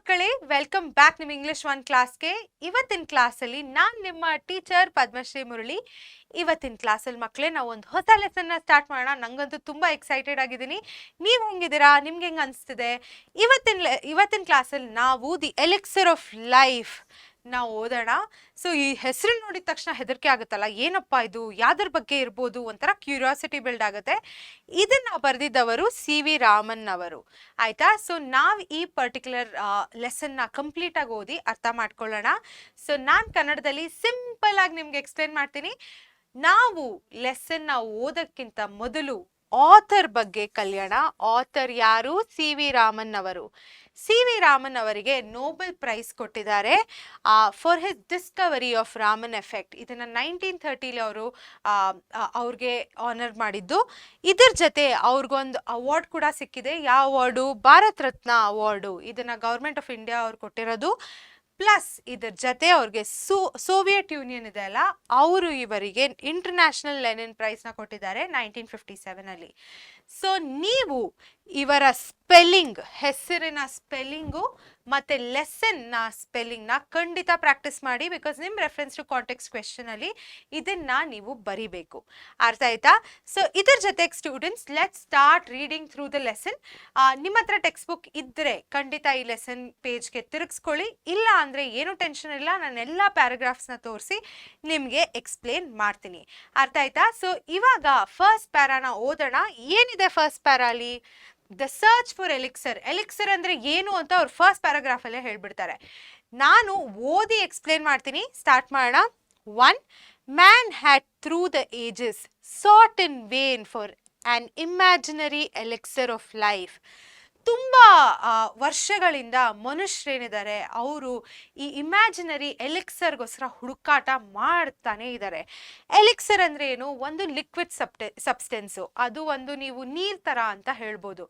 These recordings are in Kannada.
ಮಕ್ಕಳೇ, ವೆಲ್ಕಮ್ ಬ್ಯಾಕ್ ನಿಮ್ಮ ಇಂಗ್ಲಿಷ್ 1 ಕ್ಲಾಸ್ಗೆ. ಇವತ್ತಿನ ಕ್ಲಾಸಲ್ಲಿ ನಾನು ನಿಮ್ಮ ಟೀಚರ್ ಪದ್ಮಶ್ರೀ ಮುರಳಿ. ಇವತ್ತಿನ ಕ್ಲಾಸಲ್ಲಿ ಮಕ್ಕಳೇ ನಾವು ಒಂದು ಹೊಸ ಲೆಸನ್ನ ಸ್ಟಾರ್ಟ್ ಮಾಡೋಣ. ನಂಗಂತೂ ತುಂಬ ಎಕ್ಸೈಟೆಡ್ ಆಗಿದ್ದೀನಿ. ನೀವು ಹೆಂಗಿದ್ದೀರಾ? ನಿಮ್ಗೆ ಹೆಂಗೆ ಅನಿಸ್ತಿದೆ? ಇವತ್ತಿನ ಕ್ಲಾಸಲ್ಲಿ ನಾವು ದಿ ಎಲಿಕ್ಸರ್ ಆಫ್ ಲೈಫ್ ನಾವು ಓದೋಣ. ಸೊ ಈ ಹೆಸರು ನೋಡಿದ ತಕ್ಷಣ ಹೆದರಿಕೆ ಆಗುತ್ತಲ್ಲ, ಏನಪ್ಪ ಇದು, ಯಾವ್ದ್ರ ಬಗ್ಗೆ ಇರ್ಬೋದು ಒಂಥರ ಕ್ಯೂರಿಯಾಸಿಟಿ ಬಿಲ್ಡ್ ಆಗುತ್ತೆ. ಇದನ್ನ ಬರೆದಿದ್ದವರು CV ರಾಮನ್ ಅವರು. ಆಯ್ತಾ? ಸೊ ನಾವು ಈ ಪರ್ಟಿಕ್ಯುಲರ್ ಲೆಸನ್ನ ಕಂಪ್ಲೀಟ್ ಆಗಿ ಓದಿ ಅರ್ಥ ಮಾಡ್ಕೊಳ್ಳೋಣ. ಸೊ ನಾನು ಕನ್ನಡದಲ್ಲಿ ಸಿಂಪಲ್ ಆಗಿ ನಿಮ್ಗೆ ಎಕ್ಸ್ಪ್ಲೇನ್ ಮಾಡ್ತೀನಿ. ನಾವು ಲೆಸನ್ನ ಓದಕ್ಕಿಂತ ಮೊದಲು ಆಥರ್ ಬಗ್ಗೆ ಕಲಿಯೋಣ. ಆಥರ್ ಯಾರು? CV ರಾಮನ್ ಅವರು. CV ರಾಮನ್ ಅವರಿಗೆ ನೋಬೆಲ್ ಪ್ರೈಸ್ ಕೊಟ್ಟಿದ್ದಾರೆ for his Discovery of Raman effect. ಇದನ್ನ 1930 ಅವರು ಅವ್ರಿಗೆ ಆನರ್ ಮಾಡಿದ್ದು. ಇದ್ರ ಜೊತೆ ಅವ್ರಿಗೊಂದು ಅವಾರ್ಡ್ ಕೂಡ ಸಿಕ್ಕಿದೆ. ಯಾವ ಅವಾರ್ಡು? ಭಾರತ್ ರತ್ನ ಅವಾರ್ಡು. ಇದನ್ನ ಗೌರ್ಮೆಂಟ್ ಆಫ್ ಇಂಡಿಯಾ ಅವ್ರು ಕೊಟ್ಟಿರೋದು. ಪ್ಲಸ್ ಇದ್ರ ಜೊತೆ ಅವ್ರಿಗೆ ಸೋವಿಯತ್ ಯೂನಿಯನ್ ಇದೆ ಅಲ್ಲ, ಅವರು ಇವರಿಗೆ ಇಂಟರ್ನ್ಯಾಷನಲ್ ಲೆನಿನ್ ಪ್ರೈಸ್ನ ಕೊಟ್ಟಿದ್ದಾರೆ 1957 ಸೊ ನೀವು ಇವರ ಸ್ಪೆಲ್ಲಿಂಗ್, ಹೆಸರಿನ ಸ್ಪೆಲ್ಲಿಂಗು ಮತ್ತೆ ಲೆಸನ್ನ ಸ್ಪೆಲ್ಲಿಂಗ್ನ ಖಂಡಿತ ಪ್ರಾಕ್ಟೀಸ್ ಮಾಡಿ. ಬಿಕಾಸ್ ನಿಮ್ಮ ರೆಫರೆನ್ಸ್ ಟು ಕಾಂಟೆಕ್ಸ್ಟ್ ಕ್ವೆಶನ್ ಅಲ್ಲಿ ಇದನ್ನ ನೀವು ಬರಿಬೇಕು. ಅರ್ಥ ಆಯ್ತಾ? ಸೊ ಇದ್ರ ಜೊತೆಗೆ students, let start reading through the lesson. ನಿಮ್ಮ ಹತ್ರ ಟೆಕ್ಸ್ಟ್ ಬುಕ್ ಇದ್ರೆ ಖಂಡಿತ ಈ ಲೆಸನ್ ಪೇಜ್ಗೆ ತಿರುಗಿಸ್ಕೊಳ್ಳಿ. ಇಲ್ಲ ಅಂದ್ರೆ ಏನು ಟೆನ್ಷನ್ ಇಲ್ಲ, ನಾನು ಎಲ್ಲ ಪ್ಯಾರಾಗ್ರಾಫ್ಸ್ನ ತೋರಿಸಿ ನಿಮಗೆ ಎಕ್ಸ್ಪ್ಲೇನ್ ಮಾಡ್ತೀನಿ. ಅರ್ಥ ಆಯ್ತಾ? ಸೊ ಇವಾಗ ಫಸ್ಟ್ ಪ್ಯಾರಾನ ಓದೋಣ. ಏನಿದೆ ಫಸ್ಟ್ ಪ್ಯಾರಾಲಿ? The search for elixir. Elixir ಅಂದ್ರೆ ಏನು ಅಂತ ಅವ್ರು ಫಸ್ಟ್ ಪ್ಯಾರಾಗ್ರಾಫ್ ಅಲ್ಲೇ ಹೇಳ್ಬಿಡ್ತಾರೆ. ನಾನು ಓದಿ ಎಕ್ಸ್ಪ್ಲೇನ್ ಮಾಡ್ತೀನಿ. ಸ್ಟಾರ್ಟ್ ಮಾಡೋಣ. 1. Man had through the ages sought in vain for an imaginary elixir of life. ತುಂಬಾ ವರ್ಷಗಳಿಂದ ಮನುಷ್ಯರೇನಿದ್ದಾರೆ ಅವರು ಈ ಇಮ್ಯಾಜಿನರಿ ಎಲಿಕ್ಸರ್ಗೋಸ್ಕರ ಹುಡುಕಾಟ ಮಾಡ್ತಾನೆ ಇದ್ದಾರೆ. ಎಲಿಕ್ಸರ್ ಅಂದ್ರೆ ಏನು? ಒಂದು ಲಿಕ್ವಿಡ್ ಸಬ್ಸ್ಟೆನ್ಸು. ಅದು ಒಂದು ನೀವು ನೀರ್ ತರ ಅಂತ ಹೇಳ್ಬೋದು.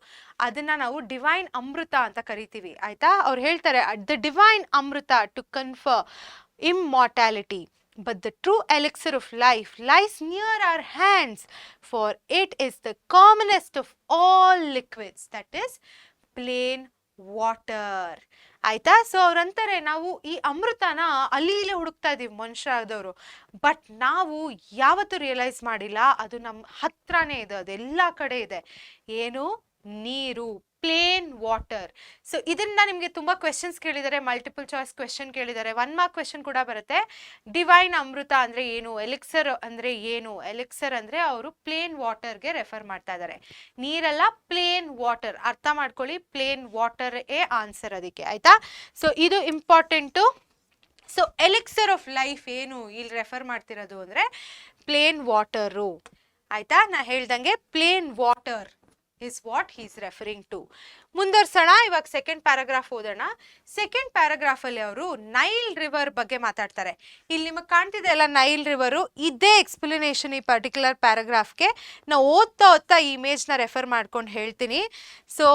ಅದನ್ನ ನಾವು ಡಿವೈನ್ ಅಮೃತ ಅಂತ ಕರಿತೀವಿ. ಆಯ್ತಾ? ಅವ್ರು ಹೇಳ್ತಾರೆ the divine amrita to confer immortality. But the true elixir of life lies near our hands, for it is the commonest of all liquids, that is plain water. ಆಯ್ತಾ? ಸೊ ಅವ್ರಂತಾರೆ ನಾವು ಈ ಅಮೃತನ ಅಲ್ಲಿ ಇಲ್ಲಿ ಹುಡುಕ್ತಾ ಇದೀವಿ ಮನುಷ್ಯರಾದವರು, ಬಟ್ ನಾವು ಯಾವತ್ತೂ ರಿಯಲೈಸ್ ಮಾಡಿಲ್ಲ ಅದು ನಮ್ಮ ಹತ್ರನೇ ಇದೆ, ಅದೆಲ್ಲ ಕಡೆ ಇದೆ. ಏನು? ನೀರು, ಪ್ಲೇನ್ ವಾಟರ್. ಸೊ ಇದನ್ನ ನಿಮಗೆ ತುಂಬಾ ಕ್ವೆಶನ್ಸ್ ಕೇಳಿದ್ದಾರೆ, ಮಲ್ಟಿಪಲ್ ಚಾಯ್ಸ್ ಕ್ವೆಶನ್ ಕೇಳಿದ್ದಾರೆ, 1 ಮಾರ್ಕ್ ಕ್ವೆಶನ್ ಕೂಡ ಬರುತ್ತೆ. ಡಿವೈನ್ ಅಮೃತ ಅಂದ್ರೆ ಏನು? ಎಲಿಕ್ಸರ್ ಅಂದ್ರೆ ಏನು? ಎಲಿಕ್ಸರ್ ಅಂದ್ರೆ ಅವರು ಪ್ಲೇನ್ ವಾಟರ್ಗೆ ರೆಫರ್ ಮಾಡ್ತಾ ಇದ್ದಾರೆ. ನೀರಲ್ಲ, ಪ್ಲೇನ್ ವಾಟರ್. ಅರ್ಥ ಮಾಡ್ಕೊಳ್ಳಿ, ಪ್ಲೇನ್ ವಾಟರ್ ಏ ಆನ್ಸರ್ ಅದಕ್ಕೆ. ಆಯ್ತಾ? ಸೊ ಇದು important. So elixir of life ಏನು ಇಲ್ಲಿ ರೆಫರ್ ಮಾಡ್ತಿರೋದು ಅಂದ್ರೆ ಪ್ಲೇನ್ ವಾಟರು. ಆಯ್ತಾ? ನಾ ಹೇಳ್ದಂಗೆ plane water is what he is referring to. ಮುಂದರ್ಸೋಣ. ಇವಾಗ ಸೆಕೆಂಡ್ ಪ್ಯಾರಾಗ್ರಾಫ್ ಓದೋಣ. ಸೆಕೆಂಡ್ ಪ್ಯಾರಾಗ್ರಾಫ್ ಅಲ್ಲಿ ಅವರು ನೈಲ್ ರಿವರ್ ಬಗ್ಗೆ ಮಾತಾಡ್ತಾರೆ. ಇಲ್ಲಿ ನಿಮಗೆ ಕಾಣ್ತಿದೆ ಅಲ್ಲ ನೈಲ್ ರಿವರು, ಇದೇ ಎಕ್ಸ್ಪ್ಲನೇಷನ್ ಈ ಪರ್ಟಿಕ್ಯುಲರ್ ಪ್ಯಾರಾಗ್ರಾಫ್ಗೆ. ನಾವು ಓದ್ತಾ ಈ ಇಮೇಜ್ನ ರೆಫರ್ ಮಾಡ್ಕೊಂಡು ಹೇಳ್ತೀನಿ. So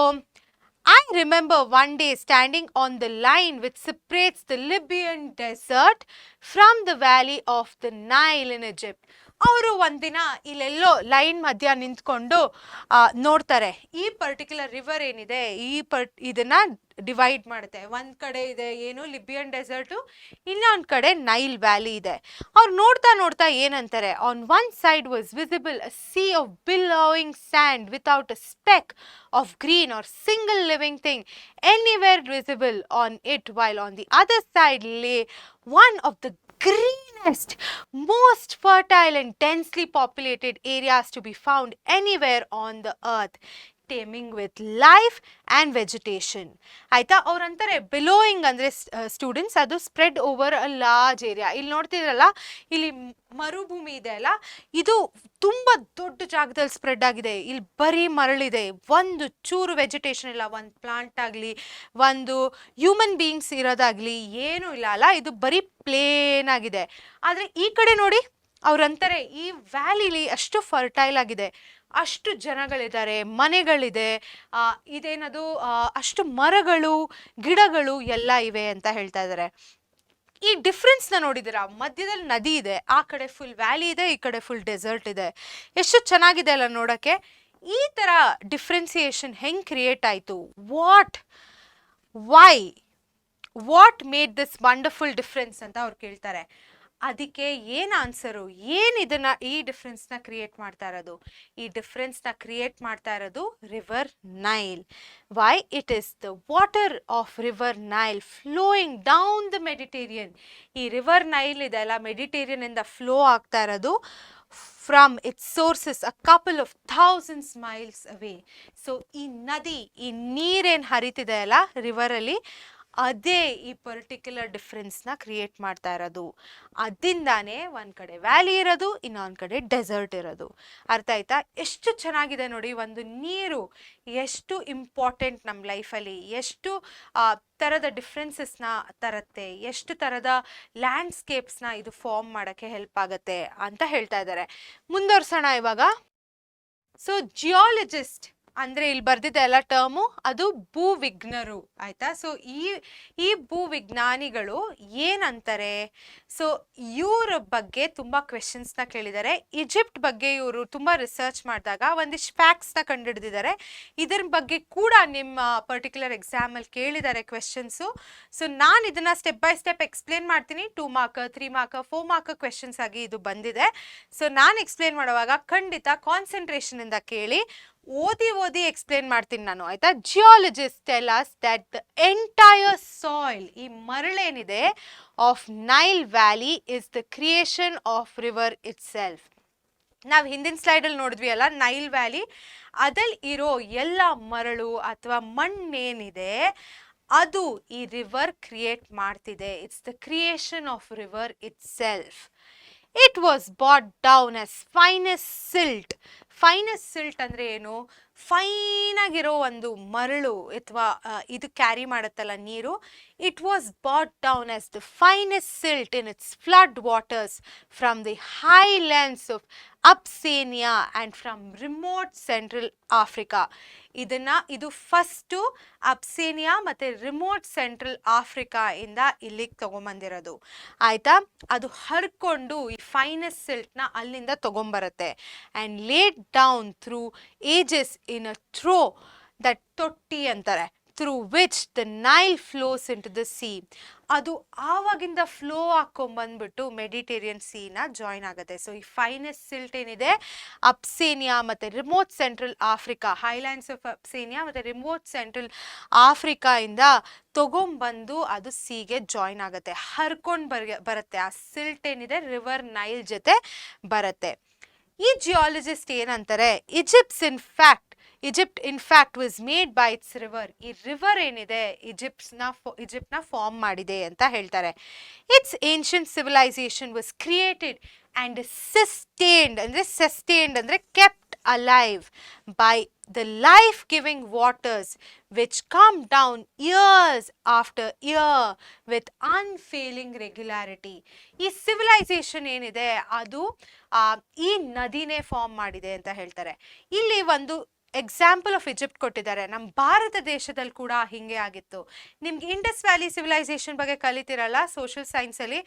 I remember one day standing on the line which separates the Libyan desert from the valley of the Nile in Egypt. ಅವರು ಒಂದಿನ ಇಲ್ಲೆಲ್ಲೋ ಲೈನ್ ಮಧ್ಯ ನಿಂತ್ಕೊಂಡು ನೋಡ್ತಾರೆ. ಈ ಪರ್ಟಿಕ್ಯುಲರ್ ರಿವರ್ ಏನಿದೆ ಇದನ್ನ ಡಿವೈಡ್ ಮಾಡುತ್ತೆ. ಒಂದ್ ಕಡೆ ಇದೆ ಏನು ಲಿಬಿಯನ್ ಡೆಸರ್ಟು, ಇನ್ನೊಂದ್ ಕಡೆ ನೈಲ್ ವ್ಯಾಲಿ ಇದೆ. ಅವ್ರು ನೋಡ್ತಾ ಏನಂತಾರೆ, on one side was visible a sea of billowing sand without a speck of green or single living thing anywhere visible on it, while on the other side lay one of the greenest, most fertile and densely populated areas to be found anywhere on the earth, teeming with life and vegetation. ಆಯ್ತಾ? ಅವ್ರಂತಾರೆ ಬಿಲೋಯಿಂಗ್ ಅಂದ್ರೆ ಸ್ಟೂಡೆಂಟ್ಸ್ ಅದು spread over a large area. ಇಲ್ಲಿ ನೋಡ್ತಿರಲ್ಲ, ಇಲ್ಲಿ ಮರುಭೂಮಿ ಇದೆ ಅಲ್ಲ, ಇದು ತುಂಬಾ ದೊಡ್ಡ ಜಾಗದಲ್ಲಿ ಸ್ಪ್ರೆಡ್ ಆಗಿದೆ. ಇಲ್ಲಿ ಬರೀ ಮರಳಿದೆ, ಒಂದು ಚೂರು ವೆಜಿಟೇಷನ್ ಇಲ್ಲ, ಒಂದು ಪ್ಲಾಂಟ್ ಆಗಲಿ ಒಂದು ಹ್ಯೂಮನ್ ಬೀಯಿಂಗ್ಸ್ ಇರೋದಾಗ್ಲಿ ಏನೂ ಇಲ್ಲ ಅಲ್ಲ, ಇದು ಬರೀ ಪ್ಲೇನ್ ಆಗಿದೆ. ಆದ್ರೆ ಈ ಕಡೆ ನೋಡಿ, ಅವ್ರಂತಾರೆ ಈ ವ್ಯಾಲಿಲಿ ಅಷ್ಟು ಫರ್ಟೈಲ್ ಆಗಿದೆ, ಅಷ್ಟು ಜನಗಳಿದ್ದಾರೆ, ಮನೆಗಳಿದೆ, ಇದೇನದು ಅಷ್ಟು ಮರಗಳು ಗಿಡಗಳು ಎಲ್ಲ ಇವೆ ಅಂತ ಹೇಳ್ತಾ ಇದ್ದಾರೆ. ಈ ಡಿಫ್ರೆನ್ಸ್ ನ ನೋಡಿದಿರಾ? ಮಧ್ಯದಲ್ಲಿ ನದಿ ಇದೆ, ಆ ಕಡೆ ಫುಲ್ ವ್ಯಾಲಿ ಇದೆ, ಈ ಕಡೆ ಫುಲ್ ಡೆಸರ್ಟ್ ಇದೆ. ಎಷ್ಟು ಚೆನ್ನಾಗಿದೆ ಅಲ್ಲ ನೋಡಕ್ಕೆ. ಈ ತರ ಡಿಫ್ರೆನ್ಸಿಯೇಷನ್ ಹೆಂಗ್ ಕ್ರಿಯೇಟ್ ಆಯ್ತು? What, why what made this wonderful difference ಅಂತ ಅವ್ರು ಕೇಳ್ತಾರೆ. ಅದಕ್ಕೆ ಏನು ಆನ್ಸರು, ಏನು ಇದನ್ನ ಈ ಡಿಫ್ರೆನ್ಸ್ನ ಕ್ರಿಯೇಟ್ ಮಾಡ್ತಾ ಇರೋದು? ಈ ಡಿಫ್ರೆನ್ಸ್ನ ಕ್ರಿಯೇಟ್ ಮಾಡ್ತಾ ಇರೋದು river Nile. Why? It is the water of river Nile flowing down the Mediterranean. ಈ ರಿವರ್ ನೈಲ್ ಇದೆಲ್ಲ ಮೆಡಿಟೇರಿಯನ್ ಇಂದ ಫ್ಲೋ ಆಗ್ತಾ ಇರೋದು from its sources a couple of thousands miles away. So ಈ ನದಿ, ಈ ನೀರೇನು ಹರಿತಿದೆ ಅಲ್ಲ ರಿವರಲ್ಲಿ, ಅದೇ ಈ ಪರ್ಟಿಕ್ಯುಲರ್ ಡಿಫ್ರೆನ್ಸ್ನ ಕ್ರಿಯೇಟ್ ಮಾಡ್ತಾ ಇರೋದು. ಅದಿಂದಾನೇ ಒಂದು ಕಡೆ ವ್ಯಾಲಿ ಇರೋದು, ಇನ್ನೊಂದು ಕಡೆ ಡೆಸರ್ಟ್ ಇರೋದು. ಅರ್ಥ ಆಯ್ತಾ? ಎಷ್ಟು ಚೆನ್ನಾಗಿದೆ ನೋಡಿ, ಒಂದು ನೀರು ಎಷ್ಟು ಇಂಪಾರ್ಟೆಂಟ್ ನಮ್ಮ ಲೈಫಲ್ಲಿ, ಎಷ್ಟು ಥರದ ಡಿಫ್ರೆನ್ಸಸ್ನ ತರುತ್ತೆ, ಎಷ್ಟು ಥರದ ಲ್ಯಾಂಡ್ಸ್ಕೇಪ್ಸ್ನ ಇದು ಫಾರ್ಮ್ ಮಾಡೋಕ್ಕೆ ಹೆಲ್ಪ್ ಆಗುತ್ತೆ ಅಂತ ಹೇಳ್ತಾ ಇದ್ದಾರೆ. ಮುಂದುವರ್ಸೋಣ ಇವಾಗ. ಸೊ ಜಿಯಾಲಜಿಸ್ಟ್ ಅಂದರೆ ಇಲ್ಲಿ ಬರ್ದಿದೆ ಎಲ್ಲ ಟರ್ಮು, ಅದು ಭೂವಿಜ್ಞರು. ಆಯಿತಾ? ಸೊ ಈ ಭೂವಿಜ್ಞಾನಿಗಳು ಏನಂತಾರೆ? ಸೊ ಇವ್ರ ಬಗ್ಗೆ ತುಂಬ ಕ್ವೆಶನ್ಸ್ನ ಕೇಳಿದ್ದಾರೆ. ಈಜಿಪ್ಟ್ ಬಗ್ಗೆ ಇವರು ತುಂಬ ರಿಸರ್ಚ್ ಮಾಡಿದಾಗ ಒಂದಿಷ್ಟು ಫ್ಯಾಕ್ಟ್ಸ್ನ ಕಂಡುಹಿಡಿದಿದ್ದಾರೆ. ಇದ್ರ ಬಗ್ಗೆ ಕೂಡ ನಿಮ್ಮ ಪರ್ಟಿಕ್ಯುಲರ್ ಎಕ್ಸಾಮಲ್ಲಿ ಕೇಳಿದ್ದಾರೆ ಕ್ವೆಶನ್ಸು. ಸೊ ನಾನು ಇದನ್ನು ಸ್ಟೆಪ್ ಬೈ ಸ್ಟೆಪ್ ಎಕ್ಸ್ಪ್ಲೇನ್ ಮಾಡ್ತೀನಿ. 2 ಮಾರ್ಕ್, 3 ಮಾರ್ಕ್, 4 ಮಾರ್ಕ್ ಕ್ವೆಶನ್ಸ್ ಆಗಿ ಇದು ಬಂದಿದೆ. ಸೊ ನಾನು ಎಕ್ಸ್ಪ್ಲೇನ್ ಮಾಡುವಾಗ ಖಂಡಿತ ಕಾನ್ಸಂಟ್ರೇಷನಿಂದ ಕೇಳಿ, ಓದಿ ಎಕ್ಸ್ಪ್ಲೇನ್ ಮಾಡ್ತೀನಿ ನಾನು. ಆಯ್ತಾ? Geologist tell us that the entire soil, ಈ ಮರಳೇನಿದೆ of Nile valley is the creation of river itself. ನಾವು ಹಿಂದಿನ ಸ್ಲೈಡಲ್ಲಿ ನೋಡಿದ್ವಿ ಅಲ್ಲ, ನೈಲ್ ವ್ಯಾಲಿ, ಅದಲ್ಲಿ ಇರೋ ಎಲ್ಲ ಮರಳು ಅಥವಾ ಮಣ್ಣೇನಿದೆ ಅದು ಈ ರಿವರ್ ಕ್ರಿಯೇಟ್ ಮಾಡ್ತಿದೆ. It's the creation of river it self. It was brought down as finest silt. Finest silt ಅಂದರೆ ಏನು? ಫೈನ್ ಆಗಿರೋ ಒಂದು ಮರಳು ಅಥವಾ ಇದು ಕ್ಯಾರಿ ಮಾಡುತ್ತಲ್ಲ ನೀರು. It was brought down as the finest silt in its flood waters from the highlands of Abyssinia and from remote central Africa. ಇದು ಫಸ್ಟು ಅಬ್ಸೇನಿಯಾ ಮತ್ತು ರಿಮೋಟ್ ಸೆಂಟ್ರಲ್ ಆಫ್ರಿಕಾ ಇಂದ ಇಲ್ಲಿಗೆ ತೊಗೊಂಬಂದಿರೋದು. ಆಯಿತಾ? ಅದು ಹರ್ಕೊಂಡು ಈ ಫೈನೆಸ್ಟ್ ಸಿಲ್ಟ್ನ ಅಲ್ಲಿಂದ ತೊಗೊಂಬರುತ್ತೆ. And laid down through ages in a trough that ತೊಟ್ಟಿ ಅಂತಾರೆ, through which the Nile flows into the sea. ಅದು ಆವಾಗಿಂದ ಫ್ಲೋ ಹಾಕೊಂಡ್ಬಂದ್ಬಿಟ್ಟು ಮೆಡಿಟೇರಿಯನ್ ಸೀನ ಜಾಯಿನ್ ಆಗುತ್ತೆ. ಸೊ ಈ ಫೈನೆಸ್ಟ್ ಸಿಲ್ಟ್ ಏನಿದೆ ಅಬ್ಸೇನಿಯಾ ಮತ್ತು remote central Africa, highlands of Abyssinia ಮತ್ತು ರಿಮೋಟ್ ಸೆಂಟ್ರಲ್ ಆಫ್ರಿಕಾಯಿಂದ ತೊಗೊಂಬಂದು ಅದು ಸೀಗೆ ಜಾಯಿನ್ ಆಗುತ್ತೆ, ಹರ್ಕೊಂಡು ಬರುತ್ತೆ. ಆ ಸಿಲ್ಟ್ ಏನಿದೆ ರಿವರ್ ನೈಲ್ ಜೊತೆ ಬರುತ್ತೆ. ಈ ಜಿಯಾಲಜಿಸ್ಟ್ ಏನಂತಾರೆ, Egypt in fact was made by its river. ಈ ರಿವರ್ ಏನಿದೆ ಈಜಿಪ್ಟ್ನ ಫಾರ್ಮ್ ಮಾಡಿದೆ ಅಂತ ಹೇಳ್ತಾರೆ. Its ancient civilization was created and sustained ಅಂದರೆ kept alive by the life-giving waters which come down years after year with unfailing regularity. ಈ ಸಿವಿಲೈಸೇಷನ್ ಏನಿದೆ ಅದು ಈ ನದಿನೇ ಫಾರ್ಮ್ ಮಾಡಿದೆ ಅಂತ ಹೇಳ್ತಾರೆ. ಇಲ್ಲಿ ಒಂದು ಎಕ್ಸಾಂಪಲ್ ಆಫ್ ಈಜಿಪ್ಟ್ ಕೊಟ್ಟಿದ್ದಾರೆ. ನಮ್ಮ ಭಾರತ ದೇಶದಲ್ಲಿ ಕೂಡ ಹೀಗೆ ಆಗಿತ್ತು. ನಿಮ್ಗೆ ಇಂಡಸ್ ವ್ಯಾಲಿ ಸಿವಿಲೈಸೇಷನ್ ಬಗ್ಗೆ ಕಲಿತಿರಲ್ಲ ಸೋಷಿಯಲ್ ಸೈನ್ಸಲ್ಲಿ,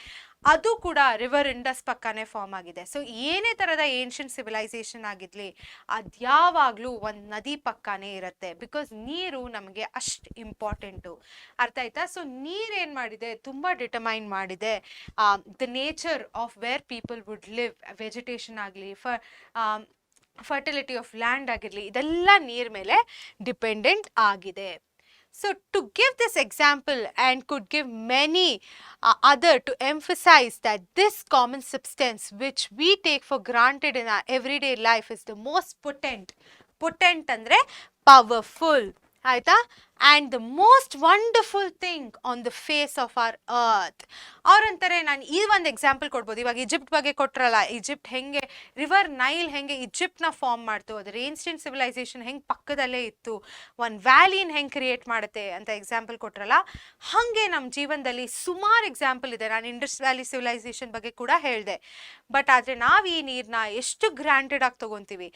ಅದು ಕೂಡ ರಿವರ್ ಇಂಡಸ್ ಪಕ್ಕನೇ ಫಾರ್ಮ್ ಆಗಿದೆ. ಸೊ ಏನೇ ಥರದ ಏನ್ಷಿಯಂಟ್ ಸಿವಿಲೈಸೇಷನ್ ಆಗಿರಲಿ ಅದು ಯಾವಾಗಲೂ ಒಂದು ನದಿ ಪಕ್ಕನೇ ಇರುತ್ತೆ. ಬಿಕಾಸ್ ನೀರು ನಮಗೆ ಅಷ್ಟು ಇಂಪಾರ್ಟೆಂಟು. ಅರ್ಥ ಆಯ್ತಾ? ಸೊ ನೀರೇನು ಮಾಡಿದೆ, ತುಂಬ ಡಿಟರ್ಮೈನ್ ಮಾಡಿದೆ the nature of where people would live. Vegetation ಆಗಲಿ, ಫರ್ಟಿಲಿಟಿ ಆಫ್ ಲ್ಯಾಂಡ್ ಆಗಿರಲಿ, ಇದೆಲ್ಲ ನೀರ್ ಮೇಲೆ ಡಿಪೆಂಡೆಂಟ್ ಆಗಿದೆ. So to give this example and could give many other to emphasize that this common substance which we take for granted in our everyday life is the most potent ಅಂದ್ರೆ powerful. ಆಯ್ತಾ? and the most wonderful thing on the face of our earth. ಅವ್ರಂತಾರೆ, ನಾನು ಈ ಒಂದು ಎಕ್ಸಾಂಪಲ್ ಕೊಡ್ಬೋದು. ಇವಾಗ ಈಜಿಪ್ಟ್ ಬಗ್ಗೆ ಕೊಟ್ರಲ್ಲ, ಈಜಿಪ್ಟ್ ಹೆಂಗೆ ರಿವರ್ ನೈಲ್ ಹೆಂಗೆ ಈಜಿಪ್ಟ್ನ ಫಾರ್ಮ್ ಮಾಡ್ತು, ಅದರ ಏನ್ಷಿಯಂಟ್ ಸಿವಿಲೈಸೇಷನ್ ಹೆಂಗೆ ಪಕ್ಕದಲ್ಲೇ ಇತ್ತು, ಒಂದು ವ್ಯಾಲಿನ ಹೆಂಗೆ ಕ್ರಿಯೇಟ್ ಮಾಡುತ್ತೆ ಅಂತ ಎಕ್ಸಾಂಪಲ್ ಕೊಟ್ರಲ್ಲ, ಹಾಗೆ ನಮ್ಮ ಜೀವನದಲ್ಲಿ ಸುಮಾರು ಎಕ್ಸಾಂಪಲ್ ಇದೆ. ನಾನು ಇಂಡಸ್ ವ್ಯಾಲಿ ಸಿವಿಲೈಸೇಷನ್ ಬಗ್ಗೆ ಕೂಡ ಹೇಳಿದೆ. ಬಟ್ ಆದರೆ ನಾವು ಈ ನೀರನ್ನ ಎಷ್ಟು ಗ್ರಾಂಟೆಡ್ ಆಗಿ ತೊಗೊತೀವಿ.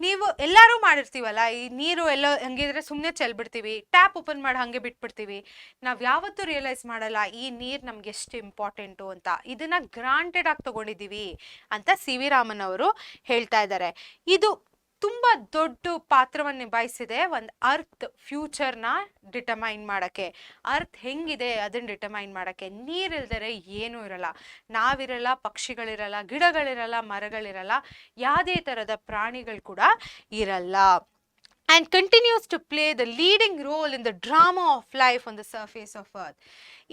ನೀವು ಎಲ್ಲರೂ ಮಾಡಿರ್ತೀವಲ್ಲ, ಈ ನೀರು ಎಲ್ಲ ಹಂಗಿದ್ರೆ ಸುಮ್ಮನೆ ಚೆಲ್ಬಿಡ್ತೀವಿ, ಟ್ಯಾಪ್ ಓಪನ್ ಮಾಡಿ ಹಾಗೆ ಬಿಟ್ಬಿಡ್ತೀವಿ. ನಾವು ಯಾವತ್ತೂ ರಿಯಲೈಸ್ ಮಾಡಲ್ಲ ಈ ನೀರು ನಮ್ಗೆ ಎಷ್ಟು ಇಂಪಾರ್ಟೆಂಟು ಅಂತ. ಇದನ್ನ ಗ್ರಾಂಟೆಡ್ ಆಗಿ ತಗೊಂಡಿದ್ದೀವಿ ಅಂತ ಸಿ ವಿ ರಾಮನ್ ಅವರು ಹೇಳ್ತಾ ಇದ್ದಾರೆ. ಇದು ತುಂಬಾ ದೊಡ್ಡ ಪಾತ್ರವನ್ನು ನಿಭಾಯಿಸಿದೆ ಒಂದು ಅರ್ತ್ ಫ್ಯೂಚರ್ನ ಡಿಟರ್ಮೈನ್ ಮಾಡಕ್ಕೆ. ಅರ್ತ್ ಹೆಂಗಿದೆ ಅದನ್ನ ಡಿಟರ್ಮೈನ್ ಮಾಡಕ್ಕೆ. ನೀರಿಲ್ದರೆ ಏನೂ ಇರಲ್ಲ, ನಾವಿರಲ್ಲ, ಪಕ್ಷಿಗಳಿರಲ್ಲ, ಗಿಡಗಳಿರಲ್ಲ, ಮರಗಳಿರಲ್ಲ, ಯಾವುದೇ ಥರದ ಪ್ರಾಣಿಗಳು ಕೂಡ ಇರಲ್ಲ. And continues to play the leading role in the drama of life on the surface of Earth.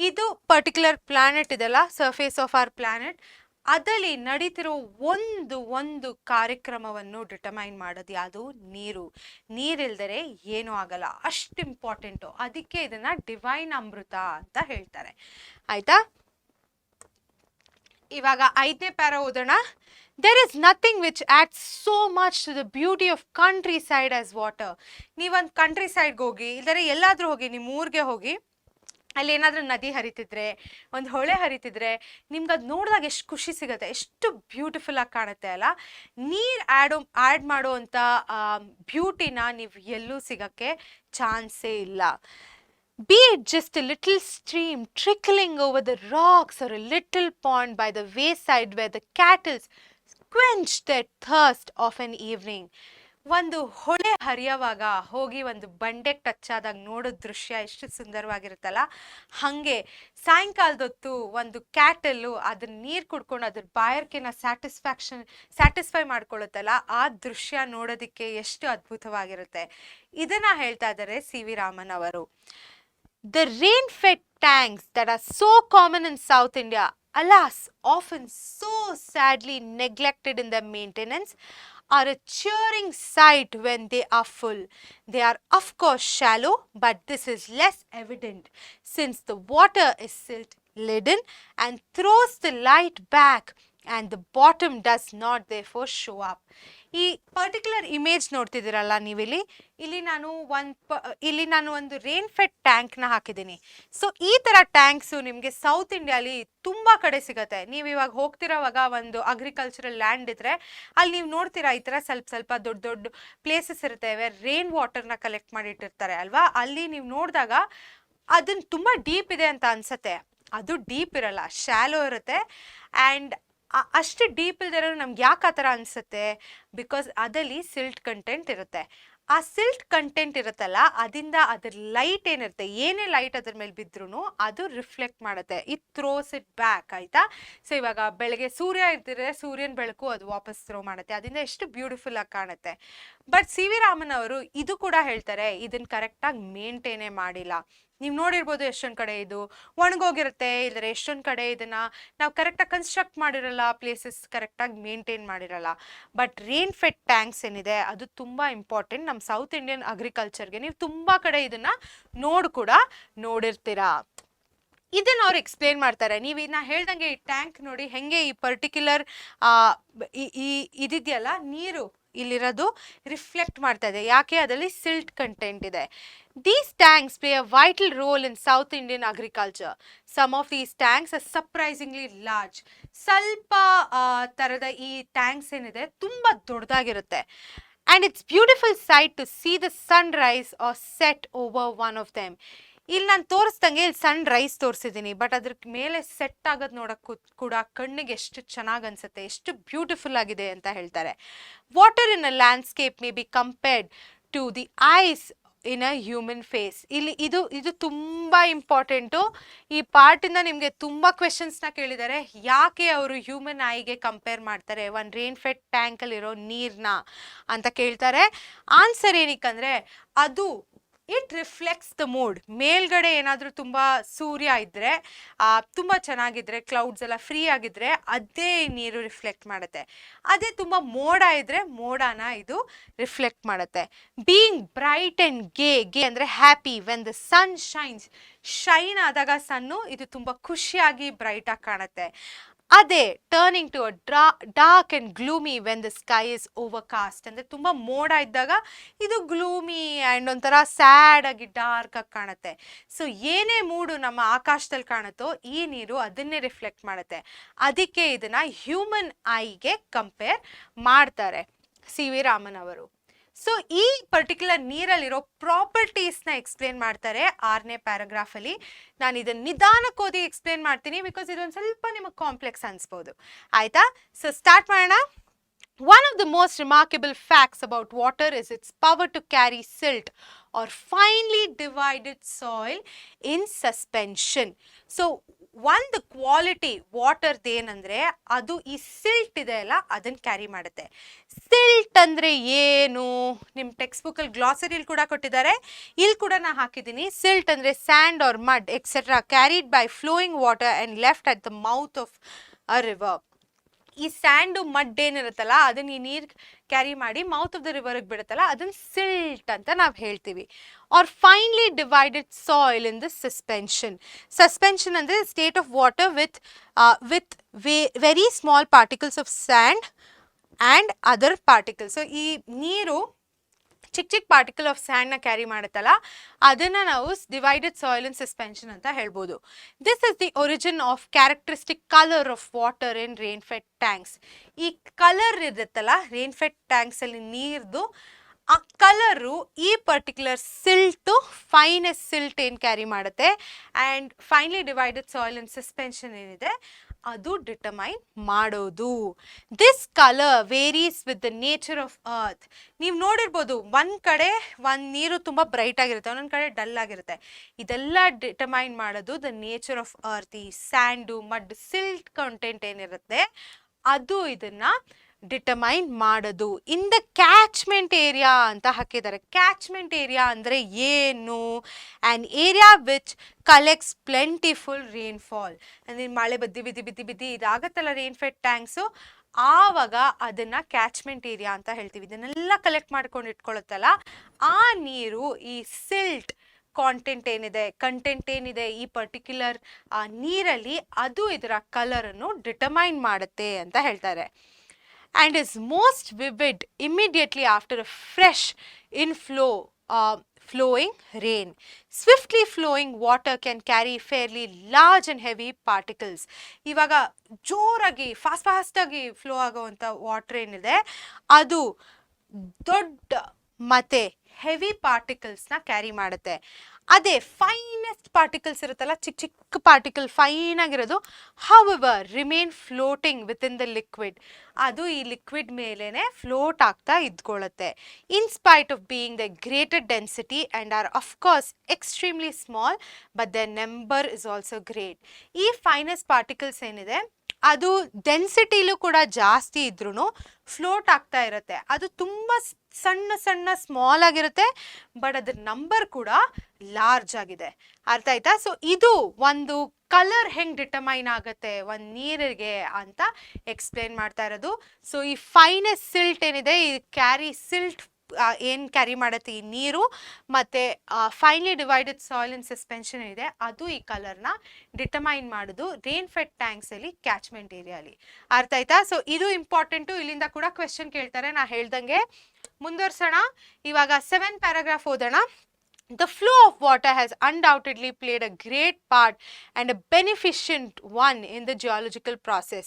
ಇದು ಪರ್ಟಿಕ್ಯುಲರ್ ಪ್ಲಾನೆಟ್ ಇದೆಲ್ಲ, ಸರ್ಫೇಸ್ ಆಫ್ ಅವರ್ ಪ್ಲಾನೆಟ್, ಅದರಲ್ಲಿ ನಡೀತಿರೋ ಒಂದು ಕಾರ್ಯಕ್ರಮವನ್ನು ಡಿಟರ್ಮೈನ್ ಮಾಡೋದು ಯಾವುದು? ನೀರು. ನೀರಿಲ್ದರೆ ಏನೂ ಆಗಲ್ಲ, ಅಷ್ಟು ಇಂಪಾರ್ಟೆಂಟು. ಅದಕ್ಕೆ ಇದನ್ನ ಡಿವೈನ್ ಅಮೃತ ಅಂತ ಹೇಳ್ತಾರೆ. ಆಯ್ತಾ? ಇವಾಗ 5ನೇ ಪ್ಯಾರಾ ಓದೋಣ. There is nothing which adds so much to the beauty of countryside as water. ನೀವೊಂದು ಕಂಟ್ರಿ ಸೈಡ್ಗೆ ಹೋಗಿ, ಇಲ್ಲದ್ರೆ ಎಲ್ಲಾದರೂ ಹೋಗಿ, ನಿಮ್ಮ ಊರಿಗೆ ಹೋಗಿ, ಅಲ್ಲಿ ಏನಾದರೂ ನದಿ ಹರಿತಿದ್ರೆ, ಒಂದು ಹೊಳೆ ಹರಿತಿದ್ರೆ, ನಿಮ್ಗೆ ಅದು ನೋಡಿದಾಗ ಎಷ್ಟು ಖುಷಿ ಸಿಗುತ್ತೆ, ಎಷ್ಟು ಬ್ಯೂಟಿಫುಲ್ ಆಗಿ ಕಾಣುತ್ತೆ ಅಲ್ಲ. ನೀರು ಆ್ಯಡ್ ಮಾಡುವಂಥ ಬ್ಯೂಟಿನ ನೀವು ಎಲ್ಲೂ ಸಿಗೋಕ್ಕೆ ಚಾನ್ಸೇ ಇಲ್ಲ. Be it just a little stream trickling over the rocks or a little pond by the wayside where the cattle quench their thirst of an evening. ಒಂದು ಹೊಳೆ ಹರಿಯುವಾಗ ಹೋಗಿ ಒಂದು ಬಂಡೆಗೆ ಟಚ್ ಆದಾಗ ನೋಡೋ ದೃಶ್ಯ ಎಷ್ಟು ಸುಂದರವಾಗಿರುತ್ತಲ್ಲ. ಹಾಗೆ ಸಾಯಂಕಾಲದೊತ್ತು ಒಂದು ಕ್ಯಾಟಲ್ಲು ಅದನ್ನ ನೀರು ಕುಡ್ಕೊಂಡು ಅದ್ರ ಬಾಯಾರಿಕೆನ ಸ್ಯಾಟಿಸ್ಫೈ ಮಾಡ್ಕೊಳ್ಳುತ್ತಲ್ಲ, ಆ ದೃಶ್ಯ ನೋಡೋದಕ್ಕೆ ಎಷ್ಟು ಅದ್ಭುತವಾಗಿರುತ್ತೆ. ಇದನ್ನ ಹೇಳ್ತಾ ಇದ್ದಾರೆ ಸಿ ವಿ ರಾಮನ್ ಅವರು. The rain-fed tanks that are so common in South India, alas, often so sadly neglected in their maintenance, are a cheering sight when they are full. They are of course shallow, but this is less evident since the water is silt-laden and throws the light back and the bottom does not therefore show up. ಈ ಪರ್ಟಿಕ್ಯುಲರ್ ಇಮೇಜ್ ನೋಡ್ತಿದ್ದೀರಲ್ಲ ನೀವಿಲ್ಲಿ, ಇಲ್ಲಿ ನಾನು ಒಂದು ರೇನ್ ಫೆಡ್ ಟ್ಯಾಂಕ್ನ ಹಾಕಿದ್ದೀನಿ. ಸೊ ಈ ಥರ ಟ್ಯಾಂಕ್ಸು ನಿಮಗೆ ಸೌತ್ ಇಂಡಿಯಾಲಿ ತುಂಬ ಕಡೆ ಸಿಗುತ್ತೆ. ನೀವು ಇವಾಗ ಹೋಗ್ತಿರೋವಾಗ ಒಂದು ಅಗ್ರಿಕಲ್ಚರಲ್ ಲ್ಯಾಂಡ್ ಇದ್ರೆ ಅಲ್ಲಿ ನೀವು ನೋಡ್ತೀರಾ ಈ ಥರ ಸ್ವಲ್ಪ ದೊಡ್ಡ ಪ್ಲೇಸಸ್ ಇರುತ್ತೆ, ರೇನ್ ವಾಟರ್ನ ಕಲೆಕ್ಟ್ ಮಾಡಿಟ್ಟಿರ್ತಾರೆ ಅಲ್ವಾ. ಅಲ್ಲಿ ನೀವು ನೋಡಿದಾಗ ಅದನ್ನ ತುಂಬ ಡೀಪ್ ಇದೆ ಅಂತ ಅನ್ಸುತ್ತೆ, ಅದು ಡೀಪ್ ಇರಲ್ಲ, ಶಾಲೋ ಇರುತ್ತೆ. ಆ್ಯಂಡ್ ಅಷ್ಟು ಡೀಪ್ ಇಲ್ದಿರೋ ನಮ್ಗೆ ಯಾಕೆ ಆ ಥರ ಅನಿಸುತ್ತೆ? ಬಿಕಾಸ್ ಅದಲ್ಲಿ ಸಿಲ್ಟ್ ಕಂಟೆಂಟ್ ಇರುತ್ತೆ. ಆ ಸಿಲ್ಟ್ ಕಂಟೆಂಟ್ ಇರುತ್ತಲ್ಲ, ಅದರಿಂದ ಅದ್ರ ಲೈಟ್ ಏನಿರುತ್ತೆ, ಏನೇ ಲೈಟ್ ಅದ್ರ ಮೇಲೆ ಬಿದ್ರೂ ಅದು ರಿಫ್ಲೆಕ್ಟ್ ಮಾಡುತ್ತೆ. It throws it back. ಆಯಿತಾ? ಸೊ ಇವಾಗ ಬೆಳಗ್ಗೆ ಸೂರ್ಯ ಇರ್ತಿದ್ರೆ ಸೂರ್ಯನ ಬೆಳಕು ಅದು ವಾಪಸ್ ಥ್ರೋ ಮಾಡುತ್ತೆ, ಅದರಿಂದ ಎಷ್ಟು ಬ್ಯೂಟಿಫುಲ್ ಆಗಿ ಕಾಣುತ್ತೆ. ಬಟ್ ಸಿ ವಿ ರಾಮನ್ ಅವರು ಇದು ಕೂಡ ಹೇಳ್ತಾರೆ, ಇದನ್ನು ಕರೆಕ್ಟಾಗಿ ಮೇಂಟೈನೇ ಮಾಡಿಲ್ಲ. ನೀವು ನೋಡಿರ್ಬೋದು ಎಷ್ಟೊಂದು ಕಡೆ ಇದು ಒಣಗೋಗಿರುತ್ತೆ, ಇಲ್ಲದ್ರೆ ಎಷ್ಟೊಂದು ಕಡೆ ಇದನ್ನು ನಾವು ಕರೆಕ್ಟಾಗಿ ಕನ್ಸ್ಟ್ರಕ್ಟ್ ಮಾಡಿರಲ್ಲ, ಪ್ಲೇಸಸ್ ಕರೆಕ್ಟಾಗಿ ಮೇಂಟೈನ್ ಮಾಡಿರಲ್ಲ. ಬಟ್ ರೇನ್ ಫೆಡ್ ಟ್ಯಾಂಕ್ಸ್ ಏನಿದೆ ಅದು ತುಂಬ ಇಂಪಾರ್ಟೆಂಟ್ ನಮ್ಮ ಸೌತ್ ಇಂಡಿಯನ್ ಅಗ್ರಿಕಲ್ಚರ್ಗೆ. ನೀವು ತುಂಬ ಕಡೆ ಇದನ್ನು ನೋಡಿರ್ತೀರಾ. ಇದನ್ನು ಅವ್ರು ಎಕ್ಸ್ಪ್ಲೇನ್ ಮಾಡ್ತಾರೆ. ನೀವು ಇದನ್ನ ಹೇಳ್ದಂಗೆ ಈ ಟ್ಯಾಂಕ್ ನೋಡಿ ಹೆಂಗೆ ಈ ಪರ್ಟಿಕ್ಯುಲರ್ ಇದಿದೆಯಲ್ಲ ನೀರು ಇಲ್ಲಿರೋದು ರಿಫ್ಲೆಕ್ಟ್ ಮಾಡ್ತಾ ಇದೆ, ಯಾಕೆ? ಅದರಲ್ಲಿ ಸಿಲ್ಟ್ ಕಂಟೆಂಟ್ ಇದೆ. These tanks play a vital role in South Indian agriculture. Some of these tanks are surprisingly large. ಸ್ವಲ್ಪ ಥರದ ಈ ಟ್ಯಾಂಕ್ಸ್ ಏನಿದೆ ತುಂಬ ದೊಡ್ಡದಾಗಿರುತ್ತೆ. And it's beautiful sight to see the sunrise or set over one of them. ಇಲ್ಲಿ ನಾನು ತೋರಿಸ್ದಂಗೆ ಇಲ್ಲಿ ಸನ್ ರೈಸ್ ತೋರಿಸಿದ್ದೀನಿ, ಬಟ್ ಅದ್ರ ಮೇಲೆ ಸೆಟ್ ಆಗೋದು ನೋಡೋಕ್ಕೂ ಕೂಡ ಕಣ್ಣಿಗೆ ಎಷ್ಟು ಚೆನ್ನಾಗಿ ಅನ್ಸುತ್ತೆ, ಎಷ್ಟು ಬ್ಯೂಟಿಫುಲ್ ಆಗಿದೆ ಅಂತ ಹೇಳ್ತಾರೆ. Water in a landscape may be compared to the eyes in a human face. ಇಲ್ಲಿ ಇದು ತುಂಬ ಇಂಪಾರ್ಟೆಂಟು. ಈ ಪಾರ್ಟಿಂದ ನಿಮಗೆ ತುಂಬ ಕ್ವೆಶನ್ಸ್ನ ಕೇಳಿದ್ದಾರೆ. ಯಾಕೆ ಅವರು ಹ್ಯೂಮನ್ ಐಗೆ ಕಂಪೇರ್ ಮಾಡ್ತಾರೆ ಒಂದು ರೇನ್ ಫೆಡ್ ಟ್ಯಾಂಕಲ್ಲಿರೋ ನೀರನ್ನ ಅಂತ ಕೇಳ್ತಾರೆ. ಆನ್ಸರ್ ಏನಕ್ಕಂದರೆ ಅದು ಇಟ್ ರಿಫ್ಲೆಕ್ಟ್ಸ್ ದ ಮೂಡ್. ಮೇಲ್ಗಡೆ ಏನಾದರೂ ತುಂಬ ಸೂರ್ಯ ಇದ್ದರೆ, ತುಂಬ ಚೆನ್ನಾಗಿದ್ರೆ, ಕ್ಲೌಡ್ಸ್ ಎಲ್ಲ ಫ್ರೀ ಆಗಿದ್ರೆ ಅದೇ ನೀರು ರಿಫ್ಲೆಕ್ಟ್ ಮಾಡುತ್ತೆ. ಅದೇ ತುಂಬ ಮೋಡ ಇದ್ದರೆ ಮೋಡನ ಇದು ರಿಫ್ಲೆಕ್ಟ್ ಮಾಡುತ್ತೆ. ಬೀಯಿಂಗ್ ಬ್ರೈಟ್ ಆ್ಯಂಡ್ ಗೇ ಅಂದರೆ happy when the sun shine ಆದಾಗ ಸನ್ನು ಇದು ತುಂಬ ಖುಷಿಯಾಗಿ ಬ್ರೈಟಾಗಿ ಕಾಣುತ್ತೆ. ಅದೇ turning to dark and gloomy when the sky is overcast ಅಂದರೆ ತುಂಬ ಮೋಡ ಇದ್ದಾಗ ಇದು ಗ್ಲೂಮಿ ಆ್ಯಂಡ್ ಒಂಥರ ಸ್ಯಾಡ್ ಆಗಿ ಡಾರ್ಕ್ ಆಗಿ ಕಾಣುತ್ತೆ. ಸೊ ಏನೇ ಮೂಡು ನಮ್ಮ ಆಕಾಶದಲ್ಲಿ ಕಾಣುತ್ತೋ ಈ ನೀರು ಅದನ್ನೇ ರಿಫ್ಲೆಕ್ಟ್ ಮಾಡುತ್ತೆ. ಅದಕ್ಕೆ ಇದನ್ನ ಹ್ಯೂಮನ್ ಐಗೆ ಕಂಪೇರ್ ಮಾಡ್ತಾರೆ ಸಿ ವಿ ರಾಮನ್ ಅವರು. ಸೊ ಈ ಪರ್ಟಿಕ್ಯುಲರ್ ನೀರಲ್ಲಿರೋ ಪ್ರಾಪರ್ಟೀಸ್ನ ಎಕ್ಸ್ಪ್ಲೇನ್ ಮಾಡ್ತಾರೆ 6ನೇ ಪ್ಯಾರಾಗ್ರಾಫಲ್ಲಿ. ನಾನು ಇದನ್ನು ನಿಧಾನಕ್ಕೆ ಓದಿ ಎಕ್ಸ್ಪ್ಲೇನ್ ಮಾಡ್ತೀನಿ, ಬಿಕಾಸ್ ಇದೊಂದು ಸ್ವಲ್ಪ ನಿಮಗೆ ಕಾಂಪ್ಲೆಕ್ಸ್ ಅನಿಸ್ಬೋದು. ಆಯಿತಾ? ಸೊ ಸ್ಟಾರ್ಟ್ ಮಾಡೋಣ. One of the most remarkable facts about water is its power to carry silt or finely divided soil in suspension. So ಒಂದು ಕ್ವಾಲಿಟಿ ವಾಟರ್ದು ಏನಂದರೆ ಅದು ಈ ಸಿಲ್ಟ್ ಇದೆ ಅಲ್ಲ ಅದನ್ನು ಕ್ಯಾರಿ ಮಾಡುತ್ತೆ. ಸಿಲ್ಟ್ ಅಂದರೆ ಏನು? ನಿಮ್ಮ ಟೆಕ್ಸ್ಟ್ ಬುಕ್ಕಲ್ಲಿ ಗ್ಲಾಸರಿಯಲ್ಲಿ ಕೂಡ ಕೊಟ್ಟಿದ್ದಾರೆ, ಇಲ್ಲಿ ಕೂಡ ನಾನು ಹಾಕಿದ್ದೀನಿ. ಸಿಲ್ಟ್ ಅಂದರೆ sand or mud etcetera carried by flowing water and left at the mouth of a river. ಈ ಸ್ಯಾಂಡು ಮಡ್ ಏನಿರುತ್ತಲ್ಲ ಅದನ್ನ ಈ ನೀರು ಕ್ಯಾರಿ ಮಾಡಿ ಮೌತ್ ಆಫ್ ದ ರಿವರ್ಗೆ ಬಿಡುತ್ತಲ್ಲ ಅದನ್ನ ಸಿಲ್ಟ್ ಅಂತ ನಾವು ಹೇಳ್ತೀವಿ. Or finely divided soil in the suspension. Suspension ಅಂದರೆ state of water with very small particles of sand and other particles. So ಈ ನೀರು ಚಿಕ್ಕ ಚಿಕ್ಕ ಪಾರ್ಟಿಕಲ್ ಆಫ್ ಸ್ಯಾಂಡ್ನ ಕ್ಯಾರಿ ಮಾಡುತ್ತಲ್ಲ ಅದನ್ನು ನಾವು ಡಿವೈಡೆಡ್ ಸಾಯಿಲ್ ಇನ್ ಸಸ್ಪೆನ್ಷನ್ ಅಂತ ಹೇಳ್ಬೋದು. This is the origin of characteristic colour of water in rain fed tanks. ಈ ಕಲರ್ ಇರುತ್ತಲ್ಲ ರೇನ್ ಫೆಡ್ ಟ್ಯಾಂಕ್ಸಲ್ಲಿ ನೀರ್ದು, ಆ ಕಲರು ಈ ಪರ್ಟಿಕ್ಯುಲರ್ ಸಿಲ್ಟು ಫೈನೆಸ್ಟ್ ಸಿಲ್ಟ್ ಏನು ಕ್ಯಾರಿ ಮಾಡುತ್ತೆ and finely divided soil in suspension ಏನಿದೆ ಅದು ಡಿಟರ್ಮೈನ್ ಮಾಡೋದು. This colour varies with the nature of earth. ನೀವು ನೋಡಿರ್ಬೋದು ಒಂದು ಕಡೆ ಒಂದು ನೀರು ತುಂಬ ಬ್ರೈಟ್ ಆಗಿರುತ್ತೆ, ಒಂದೊಂದು ಕಡೆ ಡಲ್ ಆಗಿರುತ್ತೆ. ಇದೆಲ್ಲ ಡಿಟರ್ಮೈನ್ ಮಾಡೋದು ದ ನೇಚರ್ ಆಫ್ ಅರ್ತ್. ಈ ಸ್ಯಾಂಡು ಮಡ್ ಸಿಲ್ಟ್ ಕಂಟೆಂಟ್ ಏನಿರುತ್ತೆ ಅದು ಇದನ್ನು ಡಿಟರ್ಮೈನ್ ಮಾಡೋದು. ಇನ್ ದ ಕ್ಯಾಚ್ಮೆಂಟ್ ಏರಿಯಾ ಅಂತ ಹಾಕಿದ್ದಾರೆ. ಕ್ಯಾಚ್ಮೆಂಟ್ ಏರಿಯಾ ಅಂದರೆ ಏನು? An area which collects plentiful rainfall. ಅಂದರೆ ಮಳೆ ಬಿದ್ದಿ ಇದಾಗತ್ತಲ್ಲ ರೇನ್ ಫೆಡ್ ಟ್ಯಾಂಕ್ಸು, ಆವಾಗ ಅದನ್ನು ಕ್ಯಾಚ್ಮೆಂಟ್ ಏರಿಯಾ ಅಂತ ಹೇಳ್ತೀವಿ. ಇದನ್ನೆಲ್ಲ ಕಲೆಕ್ಟ್ ಮಾಡ್ಕೊಂಡು ಇಟ್ಕೊಳ್ಳುತ್ತಲ್ಲ ಆ ನೀರು ಈ ಸಿಲ್ಟ್ ಕಂಟೆಂಟ್ ಏನಿದೆ ಈ ಪರ್ಟಿಕ್ಯುಲರ್ ನೀರಲ್ಲಿ ಅದು ಇದರ ಕಲರನ್ನು ಡಿಟರ್ಮೈನ್ ಮಾಡುತ್ತೆ ಅಂತ ಹೇಳ್ತಾರೆ. And is most vivid immediately after a fresh flowing rain. Swiftly flowing water can carry fairly large and heavy particles. ಇವಾಗ ಜೋರಾಗಿ ಫಾಸ್ಟಾಗಿ ಫ್ಲೋ ಆಗೋವಂಥ ವಾಟರ್ ಏನಿದೆ ಅದು ದೊಡ್ಡ ಮತ್ತು ಹೆವಿ ಪಾರ್ಟಿಕಲ್ಸ್ನ ಕ್ಯಾರಿ ಮಾಡುತ್ತೆ. ಅದೇ ಫೈನೆಸ್ಟ್ ಪಾರ್ಟಿಕಲ್ಸ್ ಇರುತ್ತಲ್ಲ, ಚಿಕ್ಕ ಚಿಕ್ಕ ಪಾರ್ಟಿಕಲ್ ಫೈನ್ ಆಗಿರೋದು, however remain floating within the liquid. ಅದು ಈ ಲಿಕ್ವಿಡ್ ಮೇಲೇ ಫ್ಲೋಟ್ ಆಗ್ತಾ ಇದ್ಕೊಳ್ಳುತ್ತೆ. In spite of being the greater density and are of course extremely small but the number is also great. ಈ ಫೈನೆಸ್ಟ್ ಪಾರ್ಟಿಕಲ್ಸ್ ಏನಿದೆ ಅದು ಡೆನ್ಸಿಟಿಲೂ ಕೂಡ ಜಾಸ್ತಿ ಇದ್ರೂ ಫ್ಲೋಟ್ ಆಗ್ತಾ ಇರುತ್ತೆ. ಅದು ತುಂಬ ಸಣ್ಣ ಸ್ಮಾಲ್ ಆಗಿರುತ್ತೆ ಬಟ್ ಅದ್ರ ನಂಬರ್ ಕೂಡ ಲಾರ್ಜ್ ಆಗಿದೆ. ಅರ್ಥ ಆಯ್ತಾ? ಸೊ ಇದು ಒಂದು ಕಲರ್ ಹೆಂಗೆ ಡಿಟರ್ಮೈನ್ ಆಗುತ್ತೆ ಒಂದು ನೀರಿಗೆ ಅಂತ ಎಕ್ಸ್ಪ್ಲೇನ್ ಮಾಡ್ತಾ ಇರೋದು. ಸೊ ಈ ಫೈನೆಸ್ಟ್ ಸಿಲ್ಟ್ ಏನಿದೆ ಈ ಸಿಲ್ಟ್ ಏನು ಕ್ಯಾರಿ ಮಾಡುತ್ತೆ ಈ ನೀರು ಮತ್ತು finally divided soil in suspension ಇದೆ ಅದು ಈ ಕಲರ್ನ ಡಿಟರ್ಮೈನ್ ಮಾಡೋದು ರೇನ್ ಫೆಡ್ ಟ್ಯಾಂಕ್ಸಲ್ಲಿ ಕ್ಯಾಚ್ಮೆಂಟ್ ಏರಿಯಾಲಿ. ಅರ್ಥ ಆಯ್ತಾ? ಸೊ ಇದು ಇಂಪಾರ್ಟೆಂಟು. ಇಲ್ಲಿಂದ ಕೂಡ ಕ್ವೆಶನ್ ಕೇಳ್ತಾರೆ. ನಾ ಹೇಳ್ದಂಗೆ ಮುಂದುವರ್ಸೋಣ. ಇವಾಗ 7th ಪ್ಯಾರಾಗ್ರಾಫ್ ಓದೋಣ. The flow of water has undoubtedly played a great part and a beneficent one in the geological process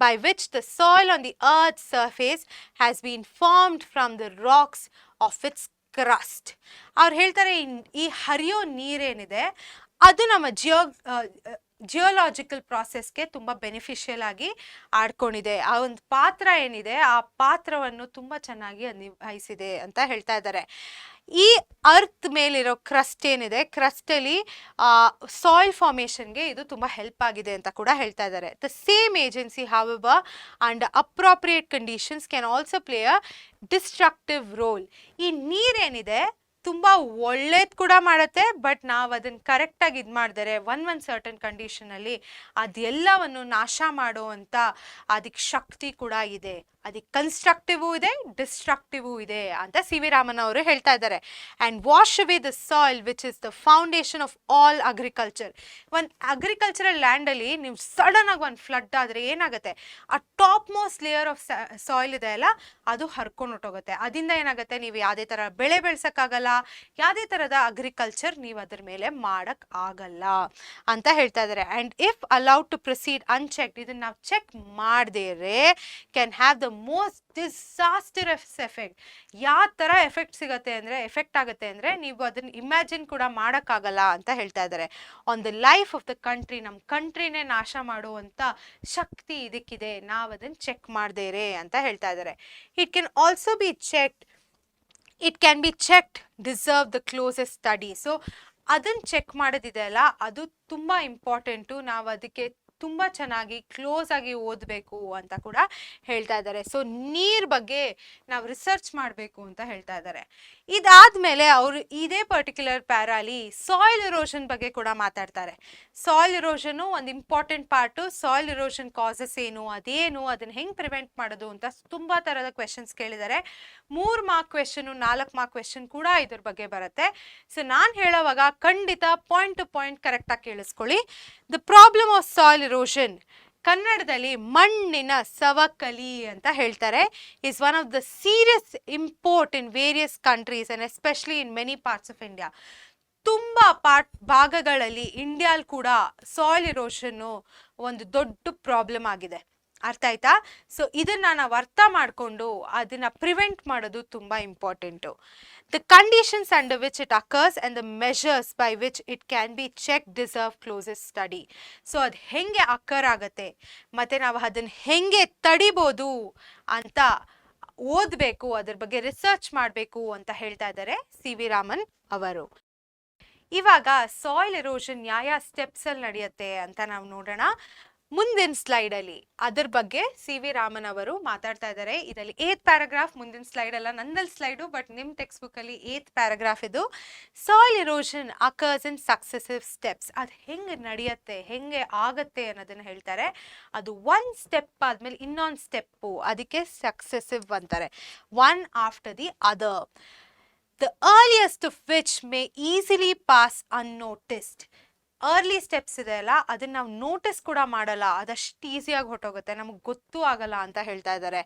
by which the soil on the earth's surface has been formed from the rocks of its crust. ಅವ್ರು ಹೇಳ್ತಾರೆ ಈ ಹರಿಯೋ ನೀರೇನಿದೆ ಅದು ನಮ್ಮ ಜಿಯೋಲಾಜಿಕಲ್ ಪ್ರಾಸೆಸ್ಗೆ ತುಂಬ ಬೆನಿಫಿಷಿಯಲ್ ಆಗಿ ಆಡ್ಕೊಂಡಿದೆ. ಆ ಒಂದು ಪಾತ್ರ ಏನಿದೆ ಆ ಪಾತ್ರವನ್ನು ತುಂಬ ಚೆನ್ನಾಗಿ ನಿಭಾಯಿಸಿದೆ ಅಂತ ಹೇಳ್ತಾ ಇದ್ದಾರೆ. ಈ ಅರ್ತ್ ಮೇಲಿರೋ ಕ್ರಸ್ಟ್ ಏನಿದೆ ಕ್ರಸ್ಟಲ್ಲಿ ಸಾಯಿಲ್ ಫಾರ್ಮೇಷನ್ಗೆ ಇದು ತುಂಬ ಹೆಲ್ಪ್ ಆಗಿದೆ ಅಂತ ಕೂಡ ಹೇಳ್ತಾ ಇದ್ದಾರೆ. The same agency however under appropriate conditions can also play a destructive role. ಈ ನೀರೇನಿದೆ ತುಂಬ ಒಳ್ಳೇದು ಕೂಡ ಮಾಡುತ್ತೆ ಬಟ್ ನಾವು ಅದನ್ನು ಕರೆಕ್ಟಾಗಿ ಇದು ಮಾಡಿದರೆ ಒಂದು ಸರ್ಟನ್ ಕಂಡೀಷನಲ್ಲಿ ಅದೆಲ್ಲವನ್ನು ನಾಶ ಮಾಡುವಂಥ ಅದಕ್ಕೆ ಶಕ್ತಿ ಕೂಡ ಇದೆ. ಅದಕ್ಕೆ ಕನ್ಸ್ಟ್ರಕ್ಟಿವೂ ಇದೆ ಡಿಸ್ಟ್ರಕ್ಟಿವೂ ಇದೆ ಅಂತ ಸಿ ವಿ ರಾಮನ್ ಅವರು ಹೇಳ್ತಾ ಇದ್ದಾರೆ. And wash away the soil which is the foundation of all agriculture. ಒಂದು ಅಗ್ರಿಕಲ್ಚರಲ್ ಲ್ಯಾಂಡಲ್ಲಿ ನೀವು ಸಡನ್ನಾಗಿ ಒಂದು ಫ್ಲಡ್ ಆದರೆ ಏನಾಗುತ್ತೆ ಆ top most layer of soil ಇದೆ ಅಲ್ಲ ಅದು ಹರ್ಕೊಂಡು ಹೊಟ್ಟೋಗುತ್ತೆ. ಅದರಿಂದ ಏನಾಗುತ್ತೆ ನೀವು ಯಾವುದೇ ಥರ ಬೆಳೆ ಬೆಳ್ಸೋಕ್ಕಾಗಲ್ಲ, ಯಾವುದೇ ಥರದ ಅಗ್ರಿಕಲ್ಚರ್ ನೀವು ಅದ್ರ ಮೇಲೆ ಮಾಡೋಕ್ಕೆ ಆಗಲ್ಲ ಅಂತ ಹೇಳ್ತಾ ಇದ್ದಾರೆ. And if allowed to proceed unchecked, ಇದನ್ನು ನಾವು ಚೆಕ್ ಮಾಡದೇರೆ can have the most disastrous effect. ಯಾವ ಥರ ಎಫೆಕ್ಟ್ ಆಗುತ್ತೆ ಅಂದರೆ ನೀವು ಅದನ್ನು ಇಮ್ಯಾಜಿನ್ ಕೂಡ ಮಾಡೋಕ್ಕಾಗಲ್ಲ ಅಂತ ಹೇಳ್ತಾ ಇದ್ದಾರೆ. On the life of the country, ನಮ್ಮ ಕಂಟ್ರಿನೇ ನಾಶ ಮಾಡುವಂಥ ಶಕ್ತಿ ಇದಕ್ಕಿದೆ, ನಾವು ಅದನ್ನು ಚೆಕ್ ಮಾಡ್ದೇರೆ ಅಂತ ಹೇಳ್ತಾ ಇದ್ದಾರೆ. It can also be checked, it can B checked, deserve the closest study. So ಅದನ್ನು ಚೆಕ್ ಮಾಡೋದಿದೆ ಅಲ್ಲ, ಅದು ತುಂಬ ಇಂಪಾರ್ಟೆಂಟು. ನಾವು ಅದಕ್ಕೆ ತುಂಬ ಚೆನ್ನಾಗಿ ಕ್ಲೋಸ್ ಆಗಿ ಓದಬೇಕು ಅಂತ ಕೂಡ ಹೇಳ್ತಾ ಇದ್ದಾರೆ. ಸೊ ನೀರ್ ಬಗ್ಗೆ ನಾವು ರಿಸರ್ಚ್ ಮಾಡಬೇಕು ಅಂತ ಹೇಳ್ತಾ ಇದ್ದಾರೆ. ಇದಾದ್ಮೇಲೆ ಅವರು ಇದೇ ಪರ್ಟಿಕ್ಯುಲರ್ ಪ್ಯಾರಾಲಿ ಸಾಯಿಲ್ ಇರೋಷನ್ ಬಗ್ಗೆ ಕೂಡ ಮಾತಾಡ್ತಾರೆ. ಸಾಯಿಲ್ ಇರೋಷನ್ ಒಂದು ಇಂಪಾರ್ಟೆಂಟ್ ಪಾರ್ಟು. ಸಾಯಿಲ್ ಇರೋಷನ್ ಕಾಸಸ್ ಏನು, ಅದೇನು, ಅದನ್ನ ಹೆಂಗ್ ಪ್ರಿವೆಂಟ್ ಮಾಡೋದು ಅಂತ ತುಂಬಾ ತರದ ಕ್ವೆಶನ್ಸ್ ಕೇಳಿದ್ದಾರೆ. 3 ಮಾರ್ಕ್ ಕ್ವೆಶನ್, 4 ಮಾರ್ಕ್ ಕ್ವೆಶನ್ ಕೂಡ ಇದ್ರ ಬಗ್ಗೆ ಬರುತ್ತೆ. ಸೊ ನಾನು ಹೇಳೋವಾಗ ಖಂಡಿತ ಪಾಯಿಂಟ್ ಟು ಪಾಯಿಂಟ್ ಕರೆಕ್ಟ್ ಆಗಿ ಕೇಳಿಸ್ಕೊಳ್ಳಿ. ದ ಪ್ರಾಬ್ಲಮ್ ಆಫ್ ಸಾಯಿಲ್ ಇರೋಷನ್, ಕನ್ನಡದಲ್ಲಿ ಮಣ್ಣಿನ ಸವಕಳಿ ಅಂತ ಹೇಳ್ತಾರೆ, is one of the serious import in various countries and especially in many parts of India. ತುಂಬ ಭಾಗಗಳಲ್ಲಿ ಇಂಡಿಯಾಲ್ ಕೂಡ ಸಾಯಿಲ್ ಇರೋಷನ್ನು ಒಂದು ದೊಡ್ಡ ಪ್ರಾಬ್ಲಮ್ ಆಗಿದೆ. ಅರ್ಥ ಆಯ್ತಾ? ಸೊ ಇದನ್ನ ನಾವು ಅರ್ಥ ಮಾಡಿಕೊಂಡು ಅದನ್ನ ಪ್ರಿವೆಂಟ್ ಮಾಡೋದು ತುಂಬ important. The conditions under which it occurs and the measures by which it can be check deserve closest study. So ಅದು ಹೆಂಗೆ ಅಕ್ಕರ್ ಆಗುತ್ತೆ ಮತ್ತು ನಾವು ಅದನ್ನು ಹೆಂಗೆ ತಡಿಬೋದು ಅಂತ ಓದಬೇಕು, ಅದ್ರ ಬಗ್ಗೆ ರಿಸರ್ಚ್ ಮಾಡಬೇಕು ಅಂತ ಹೇಳ್ತಾ ಇದ್ದಾರೆ CV ರಾಮನ್ ಅವರು. ಇವಾಗ ಸಾಯಿಲ್ ಇರೋಷನ್ ಯಾವ ಸ್ಟೆಪ್ಸಲ್ಲಿ ನಡೆಯುತ್ತೆ ಅಂತ ನಾವು ನೋಡೋಣ ಮುಂದಿನ ಸ್ಲೈಡಲ್ಲಿ. ಅದ್ರ ಬಗ್ಗೆ CV ರಾಮನ್ ಅವರು ಮಾತಾಡ್ತಾ ಇದ್ದಾರೆ. ಇದರಲ್ಲಿ 8th ಪ್ಯಾರಾಗ್ರಾಫ್, ಮುಂದಿನ ಸ್ಲೈಡ್ ಅಲ್ಲ, ನಂದಲ್ಲಿ ಸ್ಲೈಡು, ಬಟ್ ನಿಮ್ಮ ಟೆಕ್ಸ್ಟ್ ಬುಕ್ಕಲ್ಲಿ 8th ಪ್ಯಾರಾಗ್ರಾಫ್ ಇದು. Soil erosion occurs in successive steps. ಅದು ಹೆಂಗೆ ನಡೆಯುತ್ತೆ, ಹೆಂಗೆ ಆಗತ್ತೆ ಅನ್ನೋದನ್ನು ಹೇಳ್ತಾರೆ. ಅದು ಒಂದು ಸ್ಟೆಪ್ ಆದಮೇಲೆ ಇನ್ನೊಂದು ಸ್ಟೆಪ್ಪು, ಅದಕ್ಕೆ ಸಕ್ಸೆಸಿವ್ ಅಂತಾರೆ, one after the other. The earliest of which may easily pass unnoticed. Early steps ಇದೆ ಅಲ್ಲ, ಅದನ್ನ ನಾವು ನೋಟಿಸ್ ಕೂಡ ಮಾಡಲ್ಲ, ಅದಷ್ಟು ಈಸಿಯಾಗಿ ಹೊಟ್ಟೋಗುತ್ತೆ, ನಮಗೆ ಗೊತ್ತೂ ಆಗಲ್ಲ ಅಂತ ಹೇಳ್ತಾ ಇದ್ದಾರೆ.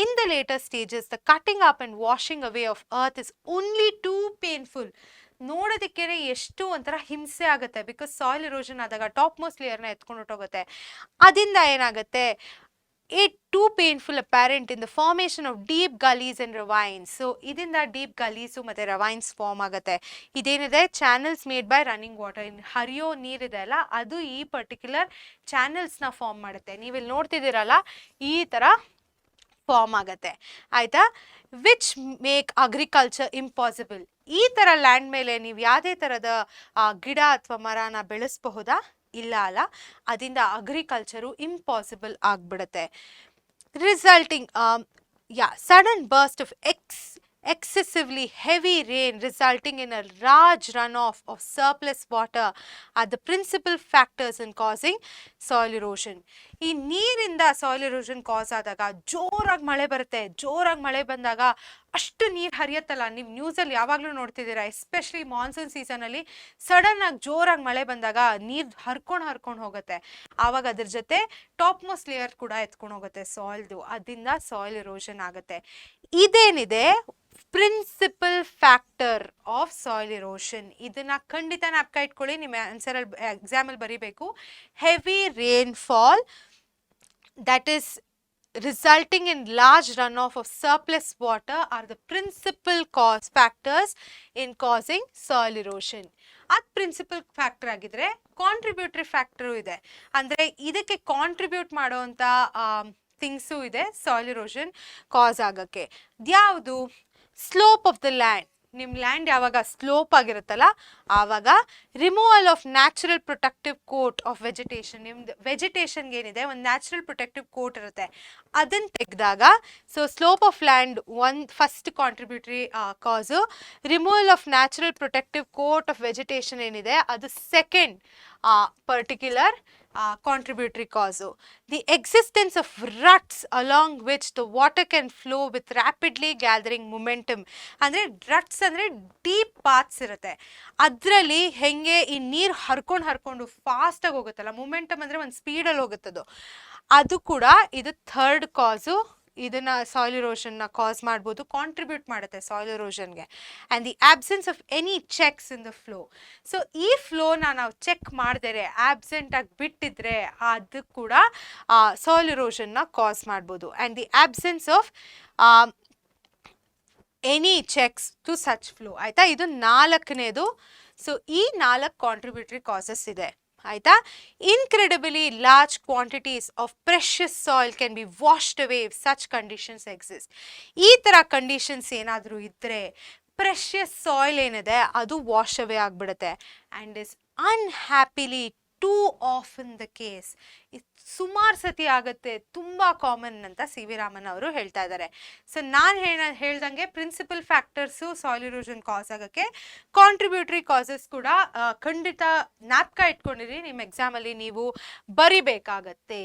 In the later stages the cutting up and washing away of earth is only two painful. ನೋಡೋದಕ್ಕೆ ಎಷ್ಟು ಒಂಥರ ಹಿಂಸೆ ಆಗುತ್ತೆ, ಬಿಕಾಸ್ ಸಾಯಿಲ್ ಇರೋಷನ್ ಆದಾಗ ಟಾಪ್ ಮೋಸ್ಟ್ ಲೇಯರ್ನ ಎತ್ಕೊಂಡು ಹೊಟ್ಟೋಗುತ್ತೆ. ಅದರಿಂದ ಏನಾಗುತ್ತೆ, it too painful apparent in the formation of deep gullies and ravines. So idinda deep gullies ಮತ್ತೆ ravines form ಆಗುತ್ತೆ. ಇದೇನಿದೆ, channels made by running water, in ಹರಿಯೋ ನೀರಿದೆ ಅಲ್ಲ, ಅದು ಈ ಪರ್ಟಿಕ್ಯುಲರ್ ಚಾನಲ್ಸ್ನ ಫಾರ್ಮ್ ಮಾಡುತ್ತೆ. ನೀವಿಲ್ಲಿ ನೋಡ್ತಿದ್ದೀರಲ್ಲ, ಈ ಥರ ಫಾರ್ಮ್ ಆಗುತ್ತೆ. ಆಯಿತಾ? Which make agriculture impossible. ಈ ಥರ ಲ್ಯಾಂಡ್ ಮೇಲೆ ನೀವು ಯಾವುದೇ ಥರದ ಗಿಡ ಅಥವಾ ಮರನ ಬೆಳೆಸಬಹುದಾ? ಇಲ್ಲ ಅಲ್ಲ, ಅದರಿಂದ ಅಗ್ರಿಕಲ್ಚರು ಇಂಪಾಸಿಬಲ್ ಆಗಿಬಿಡುತ್ತೆ. Resulting sudden burst of excessively heavy rain resulting in a large runoff of surplus water are the principal factors in causing soil erosion. ಈ ನೀರಿಂದ ಸಾಯಿಲ್ ಇರೋಷನ್ ಕಾಸ್ ಆದಾಗ ಜೋರಾಗಿ ಮಳೆ ಬರುತ್ತೆ. ಜೋರಾಗಿ ಮಳೆ ಬಂದಾಗ ಅಷ್ಟು ನೀರು ಹರಿಯತ್ತಲ್ಲ, ನೀವು ನ್ಯೂಸಲ್ಲಿ ಯಾವಾಗಲೂ ನೋಡ್ತಿದ್ದೀರಾ, ಎಸ್ಪೆಷಲಿ ಮಾನ್ಸೂನ್ ಸೀಸನಲ್ಲಿ ಸಡನ್ ಆಗಿ ಜೋರಾಗಿ ಮಳೆ ಬಂದಾಗ ನೀರು ಹರ್ಕೊಂಡು ಹೋಗುತ್ತೆ. ಆವಾಗ ಅದ್ರ ಜೊತೆ ಟಾಪ್ ಮೋಸ್ಟ್ ಲೇಯರ್ ಕೂಡ ಎತ್ಕೊಂಡು ಹೋಗುತ್ತೆ ಸಾಯಿಲ್ದು, ಅದರಿಂದ ಸಾಯಿಲ್ ಇರೋಷನ್ ಆಗುತ್ತೆ. ಇದೇನಿದೆ ಪ್ರಿನ್ಸಿಪಲ್ ಫ್ಯಾಕ್ಟರ್ ಆಫ್ ಸಾಯಿಲ್ ಇರೋಷನ್, ಇದನ್ನ ಖಂಡಿತ ಜ್ಞಾಪಕ ಇಟ್ಕೊಳ್ಳಿ, ನಿಮ್ಮ ಆನ್ಸರಲ್ಲಿ ಎಕ್ಸಾಮಲ್ಲಿ ಬರೀಬೇಕು. Heavy rainfall that is resulting in large runoff of surplus water are the principal cause factors in causing soil erosion. ಅದು ಪ್ರಿನ್ಸಿಪಲ್ ಫ್ಯಾಕ್ಟರ್ ಆಗಿದ್ರೆ ಕಾಂಟ್ರಿಬ್ಯೂಟರಿ ಫ್ಯಾಕ್ಟರು ಇದೆ, ಅಂದರೆ ಇದಕ್ಕೆ ಕಾಂಟ್ರಿಬ್ಯೂಟ್ ಮಾಡೋವಂಥ ಥಿಂಗ್ಸು ಇದೆ ಸಾಯಿಲ್ ಇರೋಷನ್ ಕಾಸ್ ಆಗೋಕ್ಕೆ. ಯಾವುದು? Slope of the land. ನಿಮ್ಮ ಲ್ಯಾಂಡ್ ಯಾವಾಗ ಸ್ಲೋಪ್ ಆಗಿರುತ್ತಲ್ಲ, ಆವಾಗ removal of natural protective coat of vegetation. ನಿಮ್ದು ವೆಜಿಟೇಷನ್ಗೆ ಏನಿದೆ ಒಂದು ನ್ಯಾಚುರಲ್ ಪ್ರೊಟೆಕ್ಟಿವ್ ಕೋಟ್ ಇರುತ್ತೆ, ಅದನ್ನು ತೆಗೆದಾಗ, ಸೊ ಸ್ಲೋಪ್ ಆಫ್ ಲ್ಯಾಂಡ್ ಒಂದು first contributory cause. Removal of natural protective coat of vegetation ಏನಿದೆ ಅದು second particular contributory cause. The existence of ruts along which the water can flow with rapidly gathering momentum. ಅಂದರೆ ruts ಅಂದರೆ ಡೀಪ್ ಪಾತ್ಸ್ ಇರುತ್ತೆ, ಅದರಲ್ಲಿ ಹೆಂಗೆ ಈ ನೀರು ಹರ್ಕೊಂಡು ಫಾಸ್ಟಾಗಿ ಹೋಗುತ್ತಲ್ಲ, ಮೊಮೆಂಟಮ್ ಅಂದರೆ ಒಂದು ಸ್ಪೀಡಲ್ಲಿ ಹೋಗುತ್ತದು, ಅದು ಕೂಡ ಇದು ಥರ್ಡ್ ಕಾಸು ಇದನ್ನ ಸಾಯಿಲ್ ಇರೋಷನ್ನ ಕಾಸ್ ಮಾಡ್ಬೋದು, ಕಾಂಟ್ರಿಬ್ಯೂಟ್ ಮಾಡುತ್ತೆ ಸಾಯಿಲ್ ಇರೋಷನ್ಗೆ. And the absence of any checks in the flow. So ಈ ಫ್ಲೋನ ನಾವು ಚೆಕ್ ಮಾಡಿದರೆ ಆಬ್ಸೆಂಟ್ ಆಗಿ ಬಿಟ್ಟಿದ್ರೆ ಅದು ಕೂಡ ಸಾಯಿಲ್ ಇರೋಷನ್ನ ಕಾಸ್ ಮಾಡ್ಬೋದು. And the absence of any checks to such flow. ಆಯಿತಾ, ಇದು 4ನೇದು. ಸೊ ಈ 4 ಕಾಂಟ್ರಿಬ್ಯೂಟರಿ ಕಾಸಸ್ ಇದೆ. ಆಯಿತಾ, incredibly large quantities of precious soil can be washed away if such conditions exist. ಈ ಥರ ಕಂಡೀಷನ್ಸ್ ಏನಾದರೂ ಇದ್ದರೆ ಪ್ರೆಷಸ್ ಸಾಯಿಲ್ ಏನಿದೆ ಅದು ವಾಶ್ ಅವೇ ಆಗಿಬಿಡುತ್ತೆ. And is unhappily too often the case. ಇದು ಸುಮಾರು ಸತಿ ಆಗುತ್ತೆ, ತುಂಬ ಕಾಮನ್ ಅಂತ ಸಿ ವಿ ರಾಮನ್ ಅವರು ಹೇಳ್ತಾ ಇದ್ದಾರೆ. ಸೊ ನಾನು ಹೇಳ್ದಂಗೆ ಪ್ರಿನ್ಸಿಪಲ್ ಫ್ಯಾಕ್ಟರ್ಸು ಸಾಯಿಲ್ ಇರೋಷನ್ ಕಾಸ್ ಆಗೋಕ್ಕೆ, ಕಾಂಟ್ರಿಬ್ಯೂಟರಿ ಕಾಸಸ್ ಕೂಡ ಖಂಡಿತ ಜ್ಞಾಪಕ ಇಟ್ಕೊಂಡಿರಿ, ನಿಮ್ಮ ಎಕ್ಸಾಮಲ್ಲಿ ನೀವು ಬರಿಬೇಕಾಗತ್ತೆ.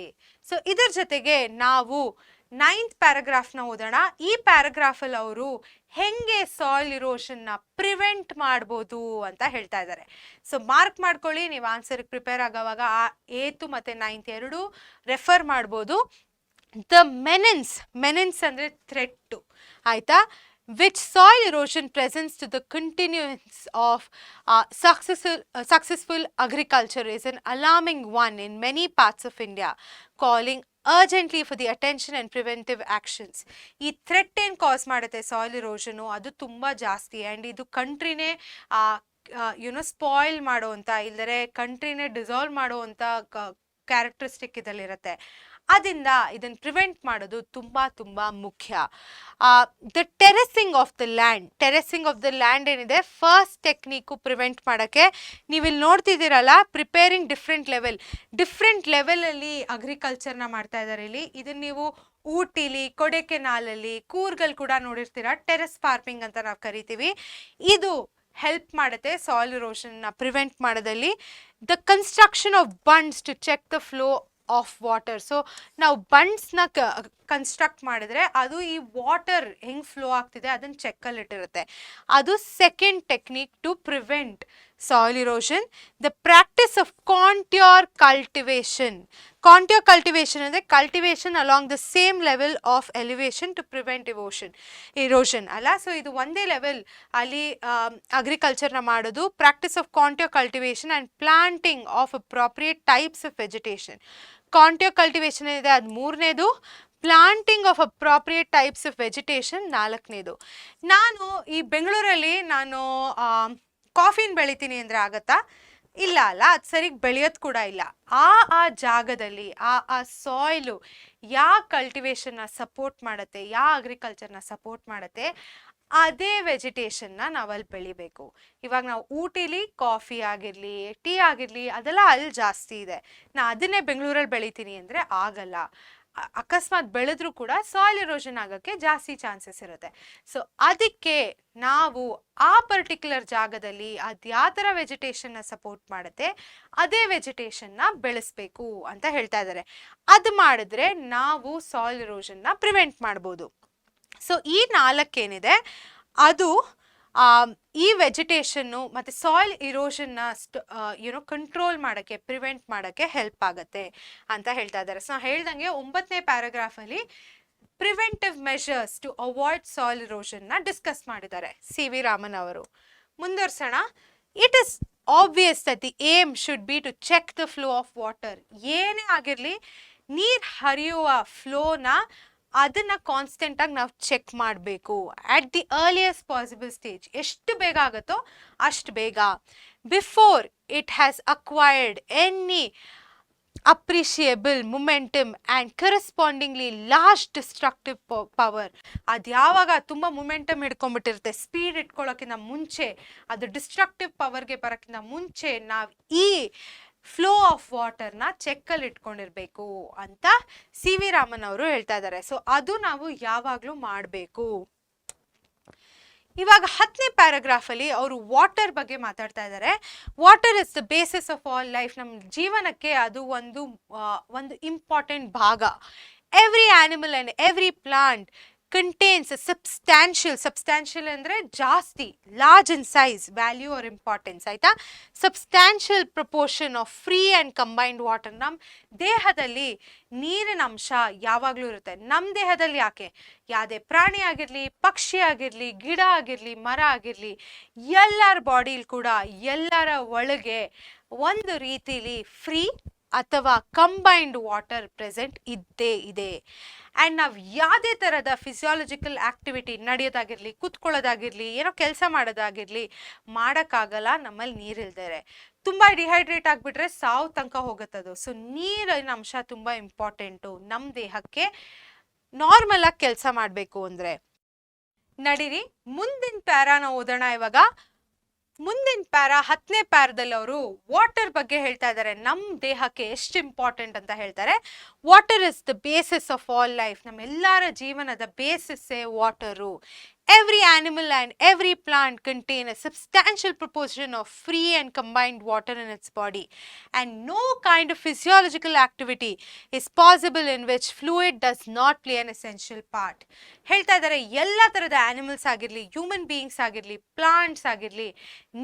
ಸೊ ಇದರ ಜೊತೆಗೆ ನಾವು 9th ಪ್ಯಾರಾಗ್ರಾಫ್ನ ಓದೋಣ. ಈ ಪ್ಯಾರಾಗ್ರಾಫಲ್ಲಿ ಅವರು ಹೆಂಗೆ ಸಾಯಿಲ್ ಇರೋಷನ್ನ ಪ್ರಿವೆಂಟ್ ಮಾಡ್ಬೋದು ಅಂತ ಹೇಳ್ತಾ ಇದ್ದಾರೆ. ಸೊ ಮಾರ್ಕ್ ಮಾಡ್ಕೊಳ್ಳಿ, ನೀವು ಆನ್ಸರ್ಗೆ ಪ್ರಿಪೇರ್ ಆಗೋವಾಗ 8th ಮತ್ತು 9th ಎರಡೂ ರೆಫರ್ ಮಾಡ್ಬೋದು. ದ ಮೆನೆನ್ಸ್ ಅಂದರೆ ಥ್ರೆಟ್ಟು. ಆಯಿತಾ, which soil erosion presents to the continuance of successful agriculture is an alarming one in many parts of India, calling urgently for the attention and preventive actions. ಈ ಥ್ರೆಟ್ ಏನು ಕಾಸ್ ಮಾಡುತ್ತೆ ಸಾಯಿಲ್ ಇರೋಷನು, ಅದು ತುಂಬ ಜಾಸ್ತಿ. ಆ್ಯಂಡ್ ಇದು ಕಂಟ್ರಿನೇ ಸ್ಪಾಯಿಲ್ ಮಾಡುವಂಥ, ಇಲ್ಲದರೆ ಕಂಟ್ರಿನೇ ಡಿಸಾಲ್ವ್ ಮಾಡುವಂಥ ಕ್ಯಾರೆಕ್ಟರಿಸ್ಟಿಕ್ ಇದರಲ್ಲಿರುತ್ತೆ. ಅದರಿಂದ ಇದನ್ನು ಪ್ರಿವೆಂಟ್ ಮಾಡೋದು ತುಂಬ ತುಂಬ ಮುಖ್ಯ. The terracing of the land ಏನಿದೆ ಫಸ್ಟ್ ಟೆಕ್ನಿಕ್ಕು ಪ್ರಿವೆಂಟ್ ಮಾಡೋಕ್ಕೆ. ನೀವಿಲ್ಲಿ ನೋಡ್ತಿದ್ದೀರಲ್ಲ, ಪ್ರಿಪೇರಿಂಗ್ ಡಿಫ್ರೆಂಟ್ ಲೆವೆಲಲ್ಲಿ ಅಗ್ರಿಕಲ್ಚರ್ನ ಮಾಡ್ತಾ ಇದ್ದಾರೆ ಇಲ್ಲಿ. ಇದನ್ನು ನೀವು ಊಟಿಲಿ, ಕೊಡೆಕೆನಾಲಲ್ಲಿ, ಕೂರ್ಗಲ್ಲಿ ಕೂಡ ನೋಡಿರ್ತೀರ. ಟೆರೆಸ್ ಫಾರ್ಮಿಂಗ್ ಅಂತ ನಾವು ಕರಿತೀವಿ. ಇದು ಹೆಲ್ಪ್ ಮಾಡುತ್ತೆ ಸಾಯಿಲ್ ಇರೋಷನ್ನ ಪ್ರಿವೆಂಟ್ ಮಾಡೋದಲ್ಲಿ. The construction of bunds to check the flow of water. So ನಾವು ಬಂಡ್ಸ್ನ ಕನ್ಸ್ಟ್ರಕ್ಟ್ ಮಾಡಿದ್ರೆ ಅದು ಈ ವಾಟರ್ ಹೆಂಗೆ ಫ್ಲೋ ಆಗ್ತಿದೆ ಅದನ್ನು ಚೆಕ್ಕಲ್ಲಿಟ್ಟಿರುತ್ತೆ. ಅದು second technique to prevent soil erosion. The practice of contour cultivation ಅಂದರೆ cultivation along the same level of elevation to prevent erosion ಅಲ್ಲ. ಸೊ ಇದು ಒಂದೇ ಲೆವೆಲ್ ಅಲ್ಲಿ ಅಗ್ರಿಕಲ್ಚರ್ನ ಮಾಡೋದು. Practice of contour cultivation and planting of appropriate types of vegetation. Contour cultivation ಇದೆ, ಅದು 3ನೇದು. Planting of appropriate types of vegetation 4ನೇದು. ನಾನು ಈ ಬೆಂಗಳೂರಲ್ಲಿ ಕಾಫಿನ ಬೆಳಿತೀನಿ ಅಂದರೆ ಆಗತ್ತಾ? ಇಲ್ಲ ಅಲ್ಲ, ಅದು ಸರಿಗೆ ಬೆಳೆಯೋದು ಕೂಡ ಇಲ್ಲ. ಆ ಜಾಗದಲ್ಲಿ ಆ ಸಾಯಿಲು ಯಾವ ಕಲ್ಟಿವೇಶನ್ನ ಸಪೋರ್ಟ್ ಮಾಡುತ್ತೆ, ಯಾವ ಅಗ್ರಿಕಲ್ಚರ್ನ ಸಪೋರ್ಟ್ ಮಾಡುತ್ತೆ, ಅದೇ ವೆಜಿಟೇಷನ್ನ ನಾವಲ್ಲಿ ಬೆಳಿಬೇಕು. ಇವಾಗ ನಾವು ಊಟಿಲಿ ಕಾಫಿ ಆಗಿರಲಿ, ಟೀ ಆಗಿರಲಿ, ಅದೆಲ್ಲ ಅಲ್ಲಿ ಜಾಸ್ತಿ ಇದೆ. ನಾ ಅದನ್ನೇ ಬೆಂಗಳೂರಲ್ಲಿ ಬೆಳಿತೀನಿ ಅಂದರೆ ಆಗಲ್ಲ. ಅಕಸ್ಮಾತ್ ಬೆಳೆದ್ರೂ ಕೂಡ ಸಾಯಿಲ್ ಇರೋಷನ್ ಆಗೋಕ್ಕೆ ಜಾಸ್ತಿ ಚಾನ್ಸಸ್ ಇರುತ್ತೆ. ಸೊ ಅದಕ್ಕೆ ನಾವು ಆ ಪರ್ಟಿಕ್ಯುಲರ್ ಜಾಗದಲ್ಲಿ ಅದು ಯಾವ ಥರ ವೆಜಿಟೇಷನ್ನ ಸಪೋರ್ಟ್ ಮಾಡುತ್ತೆ ಅದೇ ವೆಜಿಟೇಷನ್ನ ಬೆಳೆಸಬೇಕು ಅಂತ ಹೇಳ್ತಾ ಇದ್ದಾರೆ. ಅದು ಮಾಡಿದ್ರೆ ನಾವು ಸಾಯಿಲ್ ಇರೋಷನ್ನ ಪ್ರಿವೆಂಟ್ ಮಾಡ್ಬೋದು. ಸೊ ಈ 4 ಏನಿದೆ ಅದು ಈ ವೆಜಿಟೇಷನ್ನು ಮತ್ತು ಸಾಯಿಲ್ ಇರೋಷನ್ನ ಕಂಟ್ರೋಲ್ ಮಾಡೋಕ್ಕೆ, ಪ್ರಿವೆಂಟ್ ಮಾಡೋಕ್ಕೆ ಹೆಲ್ಪ್ ಆಗುತ್ತೆ ಅಂತ ಹೇಳ್ತಾ ಇದ್ದಾರೆ. ಸೊ ಹೇಳ್ದಂಗೆ 9ನೇ ಪ್ಯಾರಾಗ್ರಾಫಲ್ಲಿ preventive measures to avoid soil ಇರೋಷನ್ನ ಡಿಸ್ಕಸ್ ಮಾಡಿದ್ದಾರೆ ಸಿ ವಿ ರಾಮನ್ ಅವರು. ಮುಂದುವರ್ಸೋಣ. It is obvious that the aim should be to check the flow of water. ಏನೇ ಆಗಿರಲಿ, ನೀರು ಹರಿಯುವ ಫ್ಲೋನ ಅದನ್ನು ಕಾನ್ಸ್ಟೆಂಟಾಗಿ ನಾವು ಚೆಕ್ ಮಾಡಬೇಕು at the earliest possible stage. ಎಷ್ಟು ಬೇಗ ಆಗುತ್ತೋ ಅಷ್ಟು ಬೇಗ, before it has acquired any appreciable momentum and correspondingly large destructive power. ಅದು ಯಾವಾಗ ತುಂಬ ಮೊಮೆಂಟಮ್ ಹಿಡ್ಕೊಂಡ್ಬಿಟ್ಟಿರುತ್ತೆ, ಸ್ಪೀಡ್ ಇಟ್ಕೊಳ್ಳೋಕ್ಕಿಂತ ಮುಂಚೆ, ಅದು ಡಿಸ್ಟ್ರಕ್ಟಿವ್ ಪವರ್ಗೆ ಬರೋಕ್ಕಿಂತ ಮುಂಚೆ ನಾವು ಈ ಫ್ಲೋ ಆಫ್ ವಾಟರ್ನ ಚೆಕ್ಕಲ್ಲಿ ಇಟ್ಕೊಂಡಿರ್ಬೇಕು ಅಂತ ಸಿ ವಿ ರಾಮನ್ ಅವರು ಹೇಳ್ತಾ ಇದ್ದಾರೆ. ಸೊ ಅದು ನಾವು ಯಾವಾಗಲೂ ಮಾಡಬೇಕು. ಇವಾಗ 10ನೇ ಪ್ಯಾರಾಗ್ರಾಫಲ್ಲಿ ಅವರು ವಾಟರ್ ಬಗ್ಗೆ ಮಾತಾಡ್ತಾ ಇದ್ದಾರೆ. Water is the basis of all life. ನಮ್ಮ ಜೀವನಕ್ಕೆ ಅದು ಒಂದು ಇಂಪಾರ್ಟೆಂಟ್ ಭಾಗ. Every animal and every plant contains a substantial ಅಂದರೆ ಜಾಸ್ತಿ, large in size, value or importance ಆಯ್ತಾ. Substantial proportion of free and combined water. ನಮ್ಮ ದೇಹದಲ್ಲಿ ನೀರಿನ ಅಂಶ ಯಾವಾಗಲೂ ಇರುತ್ತೆ. ನಮ್ಮ ದೇಹದಲ್ಲಿ ಯಾಕೆ, ಯಾವುದೇ ಪ್ರಾಣಿ ಆಗಿರಲಿ, ಪಕ್ಷಿ ಆಗಿರಲಿ, ಗಿಡ ಆಗಿರಲಿ, ಮರ ಆಗಿರಲಿ, ಎಲ್ಲರ ಬಾಡಿಲಿ ಕೂಡ ಎಲ್ಲರ ಒಳಗೆ ಒಂದು ರೀತಿಲಿ ಫ್ರೀ ಅಥವಾ ಕಂಬೈನ್ಡ್ ವಾಟರ್ ಪ್ರೆಸೆಂಟ್ ಇದ್ದೇ ಇದೆ. ಆ್ಯಂಡ್ ನಾವು ಯಾವುದೇ ಥರದ ಫಿಸಿಯಾಲಜಿಕಲ್ ಆ್ಯಕ್ಟಿವಿಟಿ ನಡೆಯೋದಾಗಿರಲಿ, ಕೂತ್ಕೊಳ್ಳೋದಾಗಿರಲಿ, ಏನೋ ಕೆಲಸ ಮಾಡೋದಾಗಿರಲಿ ಮಾಡೋಕ್ಕಾಗಲ್ಲ ನಮ್ಮಲ್ಲಿ ನೀರಿಲ್ದರೆ. ತುಂಬ ಡಿಹೈಡ್ರೇಟ್ ಆಗಿಬಿಟ್ರೆ ಸಾವು ತನಕ ಹೋಗುತ್ತದು. ಸೊ ನೀರಿನ ಅಂಶ ತುಂಬ ಇಂಪಾರ್ಟೆಂಟು ನಮ್ಮ ದೇಹಕ್ಕೆ ನಾರ್ಮಲಾಗಿ ಕೆಲಸ ಮಾಡಬೇಕು ಅಂದರೆ. ನಡೀರಿ ಮುಂದಿನ ಪ್ಯಾರಾನ ಓದೋಣ. ಇವಾಗ ಮುಂದಿನ ಪ್ಯಾರಾ 10ನೇ ಪ್ಯಾರದಲ್ಲಿ ಅವರು ವಾಟರ್ ಬಗ್ಗೆ ಹೇಳ್ತಾ ಇದ್ದಾರೆ. ನಮ್ಮ ದೇಹಕ್ಕೆ ಎಷ್ಟು ಇಂಪಾರ್ಟೆಂಟ್ ಅಂತ ಹೇಳ್ತಾರೆ. Water is the basis of all life. ನಮ್ಮೆಲ್ಲರ ಜೀವನದ ಬೇಸಿಸ್ಸೇ water. Every animal and every plant contain a substantial proportion of free and combined water in its body, and no kind of physiological activity is possible in which fluid does not play an essential part. ಹೇಳ್ತಾ ಇದ್ದಾರೆ ಎಲ್ಲ ಥರದ ಆನಿಮಲ್ಸ್ ಆಗಿರಲಿ, ಹ್ಯೂಮನ್ ಬೀಯಿಂಗ್ಸ್ ಆಗಿರಲಿ, ಪ್ಲಾಂಟ್ಸ್ ಆಗಿರಲಿ,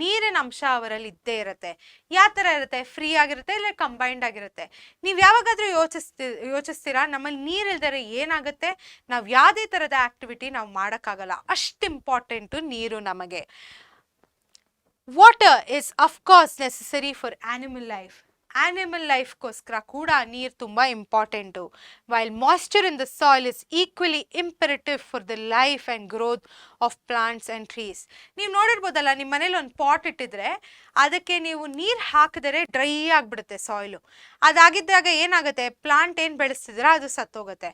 ನೀರಿನ ಅಂಶ ಅವರಲ್ಲಿ ಇದ್ದೇ ಇರುತ್ತೆ. ಯಾವ ಥರ ಇರುತ್ತೆ, ಫ್ರೀ ಆಗಿರುತ್ತೆ ಇಲ್ಲ ಕಂಬೈನ್ಡ್ ಆಗಿರುತ್ತೆ. ನೀವು ಯಾವಾಗಾದರೂ ಯೋಚಿಸ್ತೀರಾ ನಮ್ಮಲ್ಲಿ ನೀರಿಲ್ದರೆ ಏನಾಗುತ್ತೆ, ನಾವು ಯಾವುದೇ ಥರದ ಆ್ಯಕ್ಟಿವಿಟಿ ನಾವು ಮಾಡೋಕ್ಕಾಗಲ್ಲ, ಅಷ್ಟು ಇಂಪಾರ್ಟೆಂಟು ನೀರು ನಮಗೆ. Water is of course necessary for animal life. Animal ಲೈಫ್ಗೋಸ್ಕರ ಕೂಡ ನೀರು ತುಂಬ important. While moisture in the soil is equally imperative for the life and growth of plants and trees. ನೀವು ನೋಡಿರ್ಬೋದಲ್ಲ, ನಿಮ್ಮ ಮನೇಲಿ ಒಂದು ಪಾಟ್ ಇಟ್ಟಿದ್ರೆ ಅದಕ್ಕೆ ನೀವು ನೀರು ಹಾಕಿದರೆ ಡ್ರೈ ಆಗಿಬಿಡುತ್ತೆ ಸಾಯಿಲು. ಅದಾಗಿದ್ದಾಗ ಏನಾಗುತ್ತೆ, ಪ್ಲಾಂಟ್ ಏನು ಬೆಳೆಸ್ತಿದ್ರೆ ಅದು ಸತ್ತೋಗುತ್ತೆ.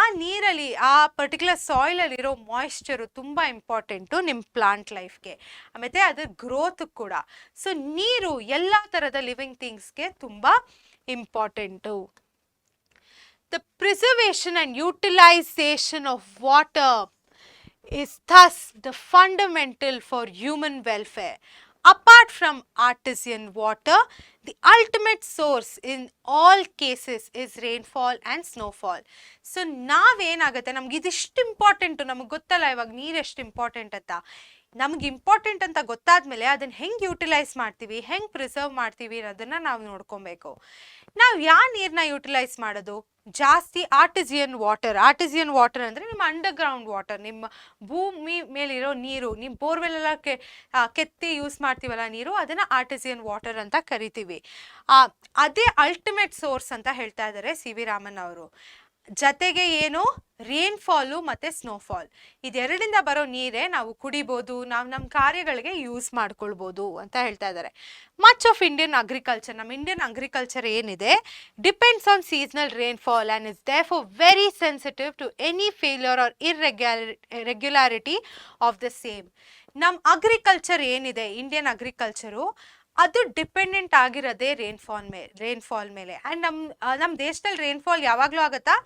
ಆ ನೀರಲ್ಲಿ, ಆ ಪರ್ಟಿಕ್ಯುಲರ್ ಸಾಯಿಲಲ್ಲಿರೋ ಮಾಯ್ಶ್ಚರು ತುಂಬ ಇಂಪಾರ್ಟೆಂಟು ನಿಮ್ಮ ಪ್ಲಾಂಟ್ ಲೈಫ್ಗೆ, ಆಮೇಲೆ ಅದ್ರ ಗ್ರೋತ್ ಕೂಡ. ಸೊ ನೀರು ಎಲ್ಲ ಥರದ ಲಿವಿಂಗ್ ಥಿಂಗ್ಸ್ಗೆ ತುಂಬ important. The preservation and utilisation of water is thus the fundamental for human welfare. Apart from artesian water, the ultimate source in all cases is rainfall and snowfall. So ನಾವೇನಾಗುತ್ತೆ, ನಮ್ಗೆ ಇದಿಷ್ಟು ಇಂಪಾರ್ಟೆಂಟು, ನಮಗೆ ಗೊತ್ತಲ್ಲ ಇವಾಗ ನೀರು ಎಷ್ಟು ಇಂಪಾರ್ಟೆಂಟ್ ಅಂತ. ನಮ್ಗೆ ಇಂಪಾರ್ಟೆಂಟ್ ಅಂತ ಗೊತ್ತಾದ್ಮೇಲೆ ಅದನ್ನು ಹೆಂಗೆ ಯುಟಿಲೈಸ್ ಮಾಡ್ತೀವಿ, ಹೆಂಗೆ ಪ್ರಿಸರ್ವ್ ಮಾಡ್ತೀವಿ ಅನ್ನೋದನ್ನು ನಾವು ನೋಡ್ಕೊಬೇಕು. ನಾವು ಯಾವ ನೀರನ್ನ ಯುಟಿಲೈಸ್ ಮಾಡೋದು, ಜಾಸ್ತಿ ಆರ್ಟಿಸಿಯನ್ ವಾಟರ್ ಅಂದರೆ ನಿಮ್ಮ ಅಂಡರ್ಗ್ರೌಂಡ್ ವಾಟರ್, ನಿಮ್ಮ ಭೂಮಿ ಮೇಲಿರೋ ನೀರು, ನಿಮ್ಮ ಬೋರ್ವೆಲ್ಲೆಲ್ಲ ಕೆತ್ತಿ ಯೂಸ್ ಮಾಡ್ತೀವಲ್ಲ ನೀರು, ಅದನ್ನು ಆರ್ಟಿಸಿಯನ್ ವಾಟರ್ ಅಂತ ಕರಿತೀವಿ. ಅದೇ ಅಲ್ಟಿಮೇಟ್ ಸೋರ್ಸ್ ಅಂತ ಹೇಳ್ತಾ ಇದ್ದಾರೆ ಸಿ ವಿ ರಾಮನ್ ಅವರು. ಜೊತೆಗೆ ಏನು, ರೇನ್ಫಾಲು ಮತ್ತು ಸ್ನೋಫಾಲ್, ಇದೆರಡಿಂದ ಬರೋ ನೀರೇ ನಾವು ಕುಡಿಬೋದು, ನಾವು ನಮ್ಮ ಕಾರ್ಯಗಳಿಗೆ ಯೂಸ್ ಮಾಡ್ಕೊಳ್ಬೋದು ಅಂತ ಹೇಳ್ತಾ ಇದ್ದಾರೆ. ಮಚ್ ಆಫ್ ಇಂಡಿಯನ್ ಅಗ್ರಿಕಲ್ಚರ್, ನಮ್ಮ ಇಂಡಿಯನ್ ಅಗ್ರಿಕಲ್ಚರ್ ಏನಿದೆ, depends on seasonal rainfall and is therefore very sensitive to any failure or irregularity of the same. ನಮ್ಮ ಅಗ್ರಿಕಲ್ಚರ್ ಏನಿದೆ, ಇಂಡಿಯನ್ ಅಗ್ರಿಕಲ್ಚರು, ಅದು ಡಿಪೆಂಡೆಂಟ್ ಆಗಿರೋದೇ ರೇನ್ಫಾಲ್ ಮೇಲೆ. ಆ್ಯಂಡ್ ನಮ್ಮ ದೇಶದಲ್ಲಿ ರೇನ್ಫಾಲ್ ಯಾವಾಗಲೂ ಆಗುತ್ತಾ,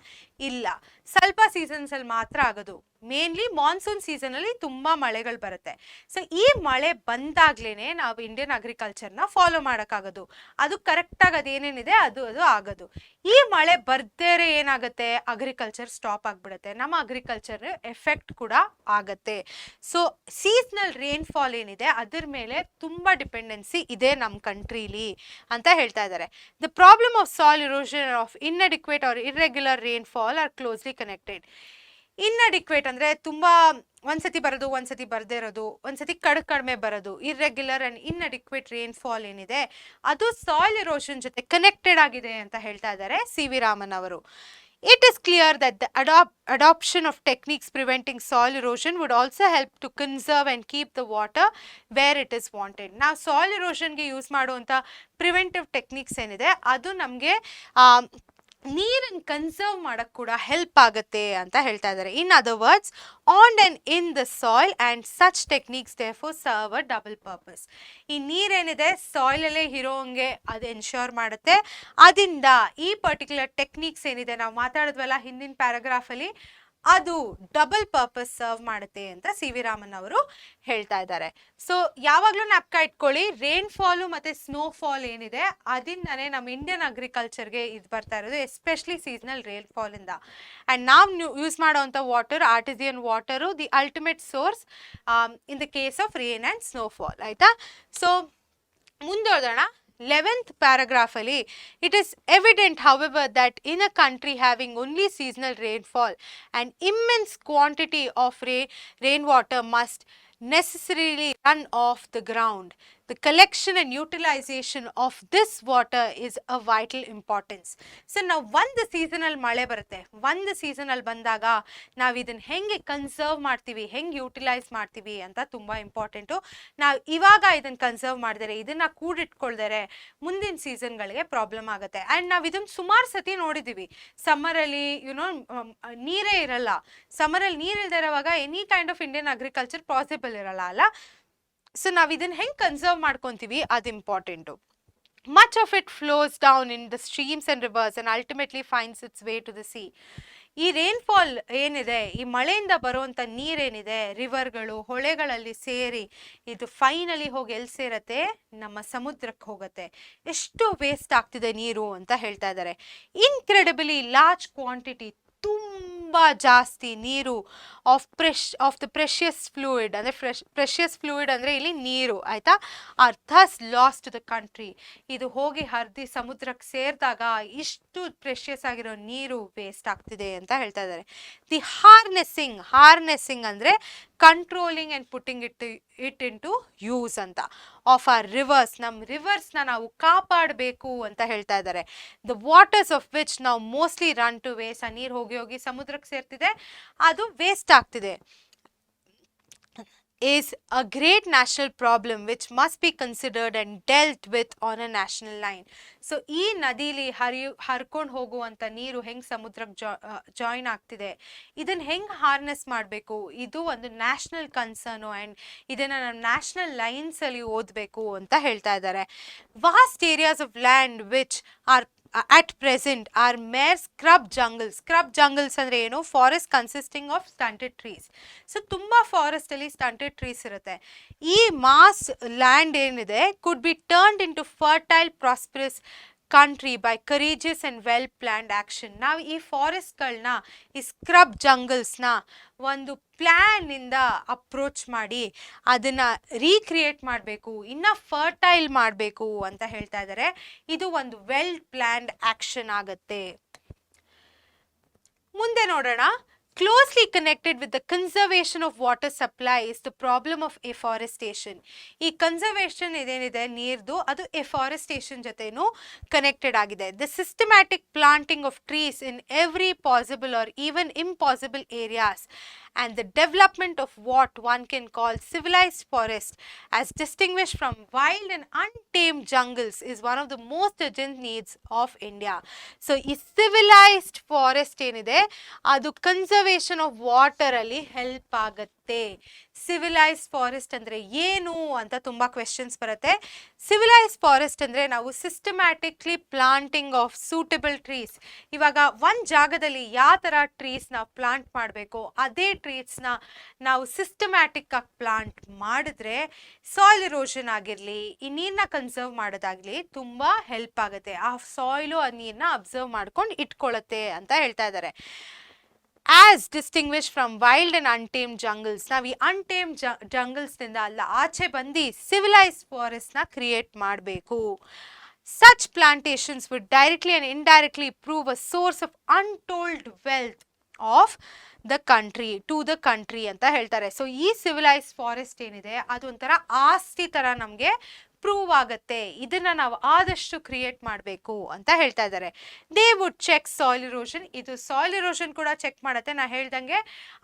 ಇಲ್ಲ, ಸ್ವಲ್ಪ ಸೀಸನ್ಸಲ್ಲಿ ಮಾತ್ರ ಆಗೋದು. ಮೇನ್ಲಿ ಮಾನ್ಸೂನ್ ಸೀಸನಲ್ಲಿ ತುಂಬ ಮಳೆಗಳು ಬರುತ್ತೆ. ಸೊ ಈ ಮಳೆ ಬಂದಾಗ್ಲೇ ನಾವು ಇಂಡಿಯನ್ ಅಗ್ರಿಕಲ್ಚರ್ನ ಫಾಲೋ ಮಾಡೋಕ್ಕಾಗೋದು, ಅದು ಕರೆಕ್ಟಾಗಿ ಅದೇನೇನಿದೆ ಅದು ಆಗೋದು. ಈ ಮಳೆ ಬರ್ದೇರೆ ಏನಾಗುತ್ತೆ, ಅಗ್ರಿಕಲ್ಚರ್ ಸ್ಟಾಪ್ ಆಗಿಬಿಡುತ್ತೆ, ನಮ್ಮ ಅಗ್ರಿಕಲ್ಚರ್ ಎಫೆಕ್ಟ್ ಕೂಡ ಆಗುತ್ತೆ. ಸೊ ಸೀಸನಲ್ ರೇನ್ಫಾಲ್ ಏನಿದೆ ಅದ್ರ ಮೇಲೆ ತುಂಬ ಡಿಪೆಂಡೆನ್ಸಿ ಇದೆ ನಮ್ಮ ಕಂಟ್ರೀಲಿ ಅಂತ ಹೇಳ್ತಾ ಇದ್ದಾರೆ. The problem of soil erosion of inadequate or irregular rainfall are closely connected. Inadequate ಅಂದರೆ ತುಂಬ ಒಂದ್ಸತಿ ಬರೋದು, ಒಂದ್ಸತಿ ಬರದೇ ಇರೋದು, ಒಂದ್ಸತಿ ಕಡಿಮೆ ಬರೋದು. ಇರ್ರೆಗ್ಯುಲರ್ ಆ್ಯಂಡ್ ಇನ್ಅಡಿಕ್ವೇಟ್ ರೇನ್ಫಾಲ್ ಏನಿದೆ ಅದು ಸಾಯಿಲ್ ಇರೋಷನ್ ಜೊತೆ ಕನೆಕ್ಟೆಡ್ ಆಗಿದೆ ಅಂತ ಹೇಳ್ತಾ ಇದ್ದಾರೆ ಸಿ ವಿ ರಾಮನ್ ಅವರು. It is clear that the adoption of techniques preventing soil erosion would also help to conserve and keep the water where it is wanted. Now soil erosion ಗೆ ಯೂಸ್ ಮಾಡುವಂಥ ಪ್ರಿವೆಂಟಿವ್ ಟೆಕ್ನಿಕ್ಸ್ ಏನಿದೆ ಅದು ನಮಗೆ ನೀರನ್ನು ಕನ್ಸರ್ವ್ ಮಾಡೋಕ್ಕೆ ಕೂಡ ಹೆಲ್ಪ್ ಆಗುತ್ತೆ ಅಂತ ಹೇಳ್ತಾ ಇದ್ದಾರೆ. In other words, on and in the soil and such techniques therefore serve a double purpose. ಈ ನೀರೇನಿದೆ ಸಾಯಿಲಲ್ಲೇ ಇರೋಂಗೆ ಅದು ಎನ್ಶ್ಯೂರ್ ಮಾಡುತ್ತೆ. ಅದರಿಂದ ಈ ಪರ್ಟಿಕ್ಯುಲರ್ ಟೆಕ್ನಿಕ್ಸ್ ಏನಿದೆ ನಾವು ಮಾತಾಡಿದ್ವಲ್ಲ ಹಿಂದಿನ ಪ್ಯಾರಾಗ್ರಾಫಲ್ಲಿ, ಅದು ಡಬಲ್ ಪರ್ಪಸ್ ಸರ್ವ್ ಮಾಡುತ್ತೆ ಅಂತ ಸಿ ವಿ ರಾಮನ್ ಅವರು ಹೇಳ್ತಾ ಇದ್ದಾರೆ. ಸೊ ಯಾವಾಗಲೂ ಜ್ಞಾಪಕ ಇಟ್ಕೊಳ್ಳಿ, ರೇನ್ಫಾಲು ಮತ್ತು ಸ್ನೋಫಾಲ್ ಏನಿದೆ ಅದರಿಂದನೇ ನಮ್ಮ ಇಂಡಿಯನ್ ಅಗ್ರಿಕಲ್ಚರ್ಗೆ ಇದು ಬರ್ತಾ ಇರೋದು, ಎಸ್ಪೆಷಲಿ ಸೀಸನಲ್ ರೇನ್ಫಾಲಿಂದ. ಆ್ಯಂಡ್ ನಾವು ಯೂಸ್ ಮಾಡೋವಂಥ water artesian water the ultimate source in the case of rain and snowfall. ಆಯಿತಾ? ಸೊ ಮುಂದೋದೋಣ. 11th paragraph ಅಲ್ಲಿ, it is evident however that in a country having only seasonal rainfall, an immense quantity of rainwater must necessarily run off the ground. The collection and utilization of this water is a vital importance. So now ಒಂದು ಸೀಸನಲ್ಲಿ ಮಳೆ ಬರುತ್ತೆ, ಒಂದು ಸೀಸನಲ್ಲಿ ಬಂದಾಗ ನಾವು ಇದನ್ನು ಹೆಂಗೆ ಕನ್ಸರ್ವ್ ಮಾಡ್ತೀವಿ, ಹೆಂಗೆ ಯೂಟಿಲೈಸ್ ಮಾಡ್ತೀವಿ ಅಂತ ತುಂಬ ಇಂಪಾರ್ಟೆಂಟು. ನಾವು ಇವಾಗ ಇದನ್ನು ಕನ್ಸರ್ವ್ ಮಾಡಿದರೆ, ಇದನ್ನು ಕೂಡಿಟ್ಕೊಳ್ದರೆ ಮುಂದಿನ ಸೀಸನ್ಗಳಿಗೆ ಪ್ರಾಬ್ಲಮ್ ಆಗುತ್ತೆ. ಆ್ಯಂಡ್ ನಾವು ಇದನ್ನು ಸುಮಾರು ಸತಿ ನೋಡಿದ್ದೀವಿ. ಸಮ್ಮರಲ್ಲಿ ನೀರೇ ಇರಲ್ಲ, ಸಮ್ಮರಲ್ಲಿ ನೀರು ಇಲ್ಲದೆ ಇರೋವಾಗ any kind of Indian agriculture possible ಇರಲ್ಲ ಅಲ್ಲ. ಸೊ ನಾವು ಇದನ್ನು ಹೆಂಗೆ ಕನ್ಸರ್ವ್ ಮಾಡ್ಕೊತೀವಿ ಅದು important. Much of it flows down in the streams and rivers and ultimately finds its way to the sea. ಈ ರೇನ್ಫಾಲ್ ಏನಿದೆ, ಈ ಮಳೆಯಿಂದ ಬರುವಂಥ ನೀರೇನಿದೆ ರಿವರ್ಗಳು ಹೊಳೆಗಳಲ್ಲಿ ಸೇರಿ ಇದು ಫೈನಲಿ ಹೋಗಿ ಎಲ್ಲಿ ಸೇರತ್ತೆ, ನಮ್ಮ ಸಮುದ್ರಕ್ಕೆ ಹೋಗುತ್ತೆ. ಎಷ್ಟು ವೇಸ್ಟ್ ಆಗ್ತಿದೆ ನೀರು ಅಂತ ಹೇಳ್ತಾ ಇದ್ದಾರೆ. ಇನ್ಕ್ರೆಡಿಬಲಿ ಲಾರ್ಜ್ ಕ್ವಾಂಟಿಟಿ, ತುಂಬ ಜಾಸ್ತಿ ನೀರು ಆಫ್ ದ ಪ್ರೆಷಿಯಸ್ ಫ್ಲೂಯಿಡ್, ಅಂದರೆ ಪ್ರೆಷಿಯಸ್ ಫ್ಲೂಯಿಡ್ ಅಂದರೆ ಇಲ್ಲಿ ನೀರು, ಆಯಿತಾ, are thus lost to the country. ಇದು ಹೋಗಿ ಹರಿದು ಸಮುದ್ರಕ್ಕೆ ಸೇರಿದಾಗ ಇಷ್ಟು ಪ್ರೆಷಿಯಸ್ ಆಗಿರೋ ನೀರು ವೇಸ್ಟ್ ಆಗ್ತಿದೆ ಅಂತ ಹೇಳ್ತಾ ಇದ್ದಾರೆ. ದಿ ಹಾರ್ನೆಸ್ಸಿಂಗ್ ಅಂದರೆ controlling and putting it in to use ಅಂತ ಆಫ್ ಆರ್ ರಿವರ್ಸ್, ನಮ್ಮ ರಿವರ್ಸ್ನ ನಾವು ಕಾಪಾಡಬೇಕು ಅಂತ ಹೇಳ್ತಾ ಇದ್ದಾರೆ. ದ ವಾಟರ್ಸ್ ಆಫ್ ವಿಚ್ ನಾವು ಮೋಸ್ಟ್ಲಿ ರನ್ ಟು ವೇಸ್ಟ್, ಆ ನೀರು ಹೋಗಿ ಹೋಗಿ ಸಮುದ್ರಕ್ಕೆ ಸೇರ್ತಿದೆ, ಅದು ವೇಸ್ಟ್ ಆಗ್ತಿದೆ. is a great national problem which must be considered and dealt with on a national line. So ಈ ನದಿಲಿ ಹರ್ಕೊಂಡು ಹೋಗುವಂಥ ನೀರು ಹೆಂಗೆ ಸಮುದ್ರಕ್ಕೆ ಜಾಯಿನ್ ಆಗ್ತಿದೆ, ಇದನ್ನು ಹೆಂಗೆ ಹಾರ್ನೆಸ್ ಮಾಡಬೇಕು, ಇದು ಒಂದು ನ್ಯಾಷನಲ್ ಕನ್ಸರ್ನು ಆ್ಯಂಡ್ ಇದನ್ನು ನಾವು ನ್ಯಾಷನಲ್ ಲೈನ್ಸಲ್ಲಿ ಓದಬೇಕು ಅಂತ ಹೇಳ್ತಾ ಇದ್ದಾರೆ. Vast areas of land which are at present are mere scrub jungles ಅಂದ್ರೆ ಏನು, forest consisting of stunted trees. So ತುಂಬ ಫಾರೆಸ್ಟಲ್ಲಿ ಸ್ಟಂಟೆಡ್ ಟ್ರೀಸ್ ಇರುತ್ತೆ. ಈ ಮಾಸ್ ಲ್ಯಾಂಡ್ ಏನಿದೆ could be turned in to fertile prosperous country by courageous and well planned action. ನಾವು ಈ ಫಾರೆಸ್ಟ್ಗಳನ್ನ, ಈ ಸ್ಕ್ರಬ್ ಜಂಗಲ್ಸ್ನ ಒಂದು ಪ್ಲ್ಯಾನಿಂದ ಅಪ್ರೋಚ್ ಮಾಡಿ ಅದನ್ನು ರೀಕ್ರಿಯೇಟ್ ಮಾಡಬೇಕು, ಇನ್ನು ಫರ್ಟೈಲ್ ಮಾಡಬೇಕು ಅಂತ ಹೇಳ್ತಾ ಇದ್ದಾರೆ. ಇದು ಒಂದು ವೆಲ್ ಪ್ಲ್ಯಾನ್ಡ್ ಆ್ಯಕ್ಷನ್ ಆಗುತ್ತೆ. ಮುಂದೆ ನೋಡೋಣ. Closely connected with the conservation of water supply is the problem of afforestation. ಈ ಕನ್ಸರ್ವೇಷನ್ ಇದೇನಿದೆ ನೀರ್ದು, ಅದು ಎಫಾರೆಸ್ಟೇಷನ್ ಜೊತೆನೂ ಕನೆಕ್ಟೆಡ್ ಆಗಿದೆ. The systematic planting of trees in every possible or even impossible areas and the development of what one can call civilized forest as distinguished from wild and untamed jungles is one of the most urgent needs of India. So ಈ civilized forest ಏನಿದೆ ಅದು ಕನ್ಸರ್ವೇಷನ್ ಆಫ್ ವಾಟರ್ ಅಲ್ಲಿ ಹೆಲ್ಪ್ ಆಗುತ್ತೆ. ಸಿವಿಲೈಸ್ಡ್ ಫಾರೆಸ್ಟ್ ಅಂದರೆ ಏನು ಅಂತ ತುಂಬ ಕ್ವೆಶನ್ಸ್ ಬರುತ್ತೆ. ಸಿವಿಲೈಸ್ಡ್ ಫಾರೆಸ್ಟ್ ಅಂದರೆ ನಾವು systematically planting of suitable trees. ಇವಾಗ ಒಂದು ಜಾಗದಲ್ಲಿ ಯಾವ ಥರ ಟ್ರೀಸ್ನ ಪ್ಲಾಂಟ್ ಮಾಡಬೇಕು ಅದೇ ಟ್ರೀಸ್ನ ನಾವು ಸಿಸ್ಟಮ್ಯಾಟಿಕ್ ಆಗಿ ಪ್ಲಾಂಟ್ ಮಾಡಿದ್ರೆ ಸಾಯಿಲ್ ಇರೋಷನ್ ಆಗಿರಲಿ, ಈ ನೀರನ್ನ ಕನ್ಸರ್ವ್ ಮಾಡೋದಾಗಲಿ ತುಂಬ ಹೆಲ್ಪ್ ಆಗುತ್ತೆ. ಆ ಸಾಯಿಲು ಆ ನೀರನ್ನ ಅಬ್ಸರ್ವ್ ಮಾಡ್ಕೊಂಡು ಇಟ್ಕೊಳ್ಳುತ್ತೆ ಅಂತ ಹೇಳ್ತಾ ಇದ್ದಾರೆ. As distinguish from wild and untamed jungles, ನಾವು ಈ ಅನ್ಟೇಮ್ಡ್ ಜಂಗಲ್ಸ್ನಿಂದ ಅಲ್ಲ ಆಚೆ ಬಂದು ಸಿವಿಲೈಸ್ಡ್ ಫಾರೆಸ್ಟ್ನ ಕ್ರಿಯೇಟ್ ಮಾಡಬೇಕು. Such plantations would directly and indirectly prove a source of untold wealth of the country to the country ಅಂತ ಹೇಳ್ತಾರೆ. ಸೊ ಈ ಸಿವಿಲೈಸ್ಡ್ ಫಾರೆಸ್ಟ್ ಏನಿದೆ ಅದೊಂಥರ ಆಸ್ತಿ ಥರ ನಮಗೆ ಪ್ರೂವ್ ಆಗುತ್ತೆ. ಇದನ್ನ ನಾವು ಆದಷ್ಟು ಕ್ರಿಯೇಟ್ ಮಾಡಬೇಕು ಅಂತ ಹೇಳ್ತಾ ಇದ್ದಾರೆ. ದೇ ವುಡ್ ಚೆಕ್ ಸಾಯಿಲ್ ಇರೋಷನ್, ಇದು ಸಾಯಿಲ್ ಇರೋಷನ್ ಕೂಡ ಚೆಕ್ ಮಾಡುತ್ತೆ, ನಾ ಹೇಳ್ದಂಗೆ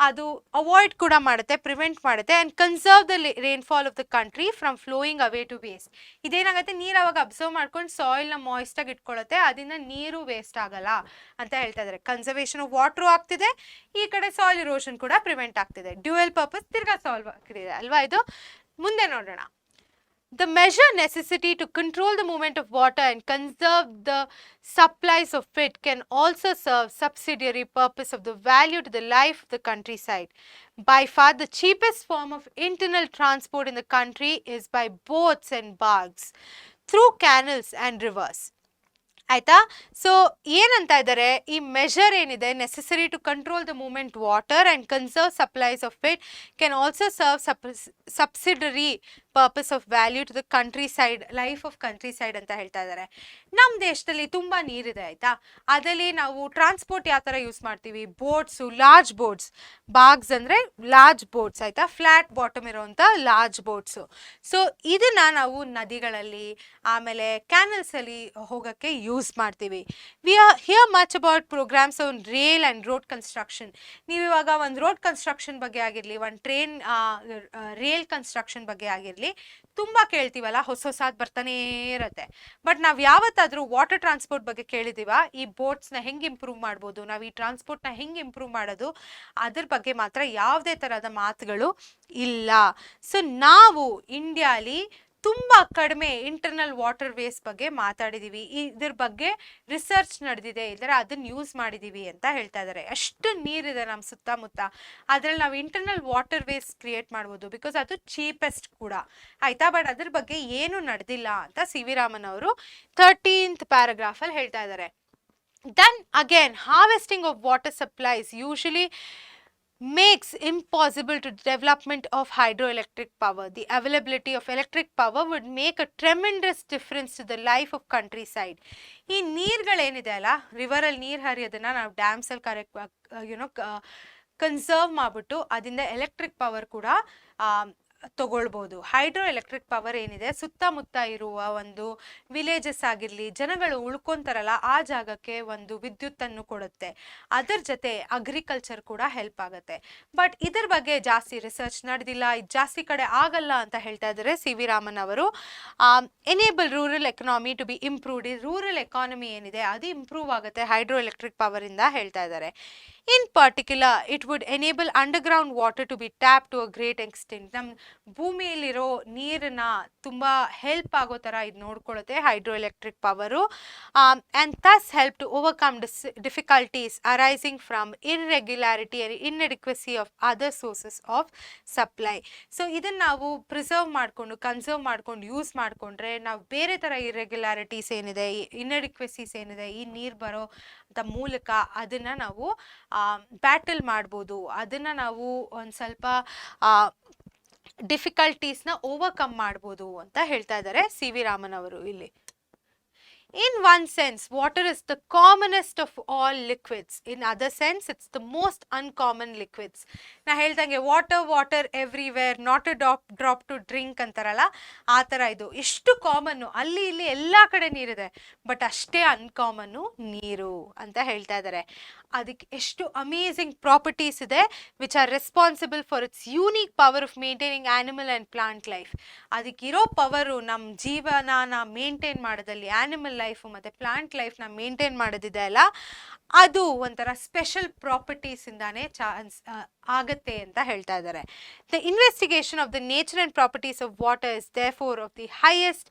ಅದು ಅವಾಯ್ಡ್ ಕೂಡ ಮಾಡುತ್ತೆ, ಪ್ರಿವೆಂಟ್ ಮಾಡುತ್ತೆ. And conserve the rainfall of the country from flowing away to waste. ಇದೇನಾಗುತ್ತೆ, ನೀರು ಅವಾಗ ಅಬ್ಸರ್ವ್ ಮಾಡ್ಕೊಂಡು ಸಾಯಿಲ್ನ ಮಾಯ್ಸ್ಟಾಗಿ ಇಟ್ಕೊಳ್ಳುತ್ತೆ, ಅದರಿಂದ ನೀರು ವೇಸ್ಟ್ ಆಗಲ್ಲ ಅಂತ ಹೇಳ್ತಾ ಇದ್ದಾರೆ. ಕನ್ಸರ್ವೇಷನ್ ಆಫ್ ವಾಟ್ರು ಆಗ್ತಿದೆ, ಈ ಕಡೆ ಸಾಯಿಲ್ ಇರೋಷನ್ ಕೂಡ ಪ್ರಿವೆಂಟ್ ಆಗ್ತಿದೆ. ಡ್ಯೂಯಲ್ ಪರ್ಪಸ್ ತಿರ್ಗಾ ಸಾಲ್ವ್ ಆಗ್ತಿದೆ ಅಲ್ವಾ ಇದು. ಮುಂದೆ ನೋಡೋಣ. The measure necessity to control the movement of water and conserve the supplies of it can also serve subsidiary purpose of the value to the life of the countryside. By far the cheapest form of internal transport in the country is by boats and barges through canals and rivers. ಆಯ್ತಾ? ಸೊ ಏನಂತ ಇದ್ದಾರೆ, ಈ ಮೆಷರ್ ಏನಿದೆ necessary to control the movement water and conserve supplies of it can also serve subsidiary purpose of value to the countryside, life of countryside ಅಂತ ಹೇಳ್ತಾ ಇದ್ದಾರೆ. ನಮ್ಮ ದೇಶದಲ್ಲಿ ತುಂಬ ನೀರಿದೆ ಆಯಿತಾ, ಅದರಲ್ಲಿ ನಾವು ಟ್ರಾನ್ಸ್ಪೋರ್ಟ್ ಯಾವ ಥರ ಯೂಸ್ ಮಾಡ್ತೀವಿ, ಬೋಟ್ಸು, ಲಾರ್ಜ್ ಬೋಟ್ಸ್, ಬಾಗ್ಸ್ ಅಂದರೆ ಲಾರ್ಜ್ ಬೋಟ್ಸ್ ಆಯಿತಾ, ಫ್ಲ್ಯಾಟ್ ಬಾಟಮ್ ಇರೋವಂಥ ಲಾರ್ಜ್ ಬೋಟ್ಸು. ಸೊ ಇದನ್ನು ನಾವು ನದಿಗಳಲ್ಲಿ ಆಮೇಲೆ ಕ್ಯಾನಲ್ಸಲ್ಲಿ ಹೋಗೋಕ್ಕೆ ಯೂಸ್ ಮಾಡ್ತೀವಿ. We are hear much about programmes on rail and road construction. ನೀವು ಇವಾಗ ಒಂದು ರೋಡ್ ಕನ್ಸ್ಟ್ರಕ್ಷನ್ ಬಗ್ಗೆ ಆಗಿರಲಿ, ಒಂದು ಟ್ರೈನ್ ರೇಲ್ ಕನ್ಸ್ಟ್ರಕ್ಷನ್ ಬಗ್ಗೆ ಆಗಿರಲಿ, ತುಂಬ ಕೇಳ್ತೀವಲ್ಲ, ಹೊಸದಾಗಿ ಬರ್ತಾನೇ ಇರುತ್ತೆ. ಬಟ್ ನಾವು ಯಾವತ್ತಾದರೂ ವಾಟರ್ ಟ್ರಾನ್ಸ್ಪೋರ್ಟ್ ಬಗ್ಗೆ ಕೇಳಿದ್ದೀವ? ಈ ಬೋಟ್ಸ್ನ ಹೆಂಗೆ ಇಂಪ್ರೂವ್ ಮಾಡ್ಬೋದು, ನಾವು ಈ ಟ್ರಾನ್ಸ್ಪೋರ್ಟ್ನ ಹೆಂಗೆ ಇಂಪ್ರೂವ್ ಮಾಡೋದು, ಅದ್ರ ಬಗ್ಗೆ ಮಾತ್ರ ಯಾವುದೇ ಥರದ ಮಾತುಗಳು ಇಲ್ಲ. ಸೊ ನಾವು ಇಂಡಿಯಾಲಿ ತುಂಬ ಕಡಿಮೆ ಇಂಟರ್ನಲ್ ವಾಟರ್ ವೇಸ್ ಬಗ್ಗೆ ಮಾತಾಡಿದ್ದೀವಿ, ಇದ್ರ ಬಗ್ಗೆ ರಿಸರ್ಚ್ ನಡೆದಿದೆ, ಇಲ್ಲರ ಅದನ್ನು ಯೂಸ್ ಮಾಡಿದ್ದೀವಿ ಅಂತ ಹೇಳ್ತಾ ಇದ್ದಾರೆ. ಅಷ್ಟು ನೀರಿದೆ ನಮ್ಮ ಸುತ್ತಮುತ್ತ, ಅದರಲ್ಲಿ ನಾವು ಇಂಟರ್ನಲ್ ವಾಟರ್ ವೇಸ್ ಕ್ರಿಯೇಟ್ ಮಾಡ್ಬೋದು, ಬಿಕಾಸ್ ಅದು ಚೀಪೆಸ್ಟ್ ಕೂಡ ಆಯಿತಾ. ಬಟ್ ಅದ್ರ ಬಗ್ಗೆ ಏನು ನಡೆದಿಲ್ಲ ಅಂತ ಸಿ ವಿ ರಾಮನ್ ಅವರು 13th ಪ್ಯಾರಾಗ್ರಾಫಲ್ಲಿ ಹೇಳ್ತಾ ಇದ್ದಾರೆ. Then again, harvesting of water supplies usually makes impossible to development of hydroelectric power. The availability of electric power would make a tremendous difference to the life of countryside. ಈ ನೀರುಗಳೇನಿದೆ ಅಲ್ಲ, ರಿವರಲ್ಲಿ ನೀರು ಹರಿಯೋದನ್ನು ನಾವು ಡ್ಯಾಮ್ಸಲ್ಲಿ ಕನ್ಸರ್ವ್ ಮಾಡಿಬಿಟ್ಟು ಅದರಿಂದ ಎಲೆಕ್ಟ್ರಿಕ್ ಪವರ್ ಕೂಡ ತಗೊಳ್ಬೋದು. ಹೈಡ್ರೋ ಎಲೆಕ್ಟ್ರಿಕ್ ಪವರ್ ಏನಿದೆ, ಸುತ್ತಮುತ್ತ ಇರುವ ಒಂದು ವಿಲೇಜಸ್ ಆಗಿರಲಿ, ಜನಗಳು ಉಳ್ಕೊಂತಾರಲ್ಲ ಆ ಜಾಗಕ್ಕೆ ಒಂದು ವಿದ್ಯುತ್ತನ್ನು ಕೊಡುತ್ತೆ. ಅದರ ಜೊತೆ ಅಗ್ರಿಕಲ್ಚರ್ ಕೂಡ ಹೆಲ್ಪ್ ಆಗುತ್ತೆ. ಬಟ್ ಇದ್ರ ಬಗ್ಗೆ ಜಾಸ್ತಿ ರಿಸರ್ಚ್ ನಡೆದಿಲ್ಲ, ಇದು ಜಾಸ್ತಿ ಕಡೆ ಆಗಲ್ಲ ಅಂತ ಹೇಳ್ತಾ ಇದ್ದಾರೆ ಸಿ ವಿ ರಾಮನ್ ಅವರು. Enable rural economy to be improved. Rural economy ಏನಿದೆ ಅದು ಇಂಪ್ರೂವ್ ಆಗುತ್ತೆ ಹೈಡ್ರೋ ಎಲೆಕ್ಟ್ರಿಕ್ ಪವರಿಂದ ಹೇಳ್ತಾ ಇದ್ದಾರೆ. In particular, it would enable underground water to be tapped to a great extent. ನಮ್ಮ ಭೂಮಿಯಲ್ಲಿರೋ ನೀರನ್ನ ತುಂಬ ಹೆಲ್ಪ್ ಆಗೋ ಥರ ಇದು ನೋಡ್ಕೊಳ್ಳುತ್ತೆ hydro electric power. And thus help to overcome difficulties arising from irregularity and inadequacy of other sources of supply. So ಇದನ್ನು ನಾವು ಪ್ರಿಸರ್ವ್ ಮಾಡಿಕೊಂಡು ಕನ್ಸರ್ವ್ ಮಾಡ್ಕೊಂಡು ಯೂಸ್ ಮಾಡಿಕೊಂಡ್ರೆ ನಾವು ಬೇರೆ ಥರ ಇರ್ರೆಗ್ಯುಲಾರಿಟೀಸ್ ಏನಿದೆ, ಇನ್ಎಡಿಕ್ವೆಸೀಸ್ ಏನಿದೆ ಈ ನೀರು ಬರೋ ಮೂಲಕ ಅದನ್ನು ನಾವು ಬ್ಯಾಟಲ್ ಮಾಡ್ಬೋದು, ಅದನ್ನು ನಾವು ಒಂದು ಸ್ವಲ್ಪ ಡಿಫಿಕಲ್ಟೀಸ್ನ ಓವರ್ಕಮ್ ಮಾಡ್ಬೋದು ಅಂತ ಹೇಳ್ತಾ ಇದ್ದಾರೆ ಸಿ ವಿ ರಾಮನ್ ಅವರು ಇಲ್ಲಿ. In one sense, water is the commonest of all liquids. In other sense, it's the most uncommon liquids. ನಾ ಹೇಳ್ದಂಗೆ water everywhere, not a drop to drink ಅಂತಾರಲ್ಲ, ಆ ಥರ ಇದು ಎಷ್ಟು ಕಾಮನ್ನು, ಅಲ್ಲಿ ಇಲ್ಲಿ ಎಲ್ಲ ಕಡೆ ನೀರಿದೆ, ಬಟ್ ಅಷ್ಟೇ ಅನ್ಕಾಮನ್ನು ನೀರು ಅಂತ ಹೇಳ್ತಾ ಇದ್ದಾರೆ. ಅದಕ್ಕೆ ಎಷ್ಟು ಅಮೇಝಿಂಗ್ ಪ್ರಾಪರ್ಟೀಸ್ ಇದೆ, which are responsible for its unique power of maintaining animal and plant life. ಅದಕ್ಕಿರೋ ಪವರು ನಮ್ಮ ಜೀವನನ ಮೇಂಟೈನ್ ಮಾಡೋದಲ್ಲಿ, ಆ್ಯನಿಮಲ್ ಲೈಫು ಮತ್ತು ಪ್ಲಾಂಟ್ ಲೈಫ್ನ ಮೇಂಟೈನ್ ಮಾಡೋದಿದೆ ಅಲ್ಲ, ಅದು ಒಂಥರ ಸ್ಪೆಷಲ್ ಪ್ರಾಪರ್ಟೀಸಿಂದಾನೇ ಆಗತ್ತೆ ಅಂತ ಹೇಳ್ತಾ ಇದ್ದಾರೆ. The investigation of the nature and properties of water is therefore of the highest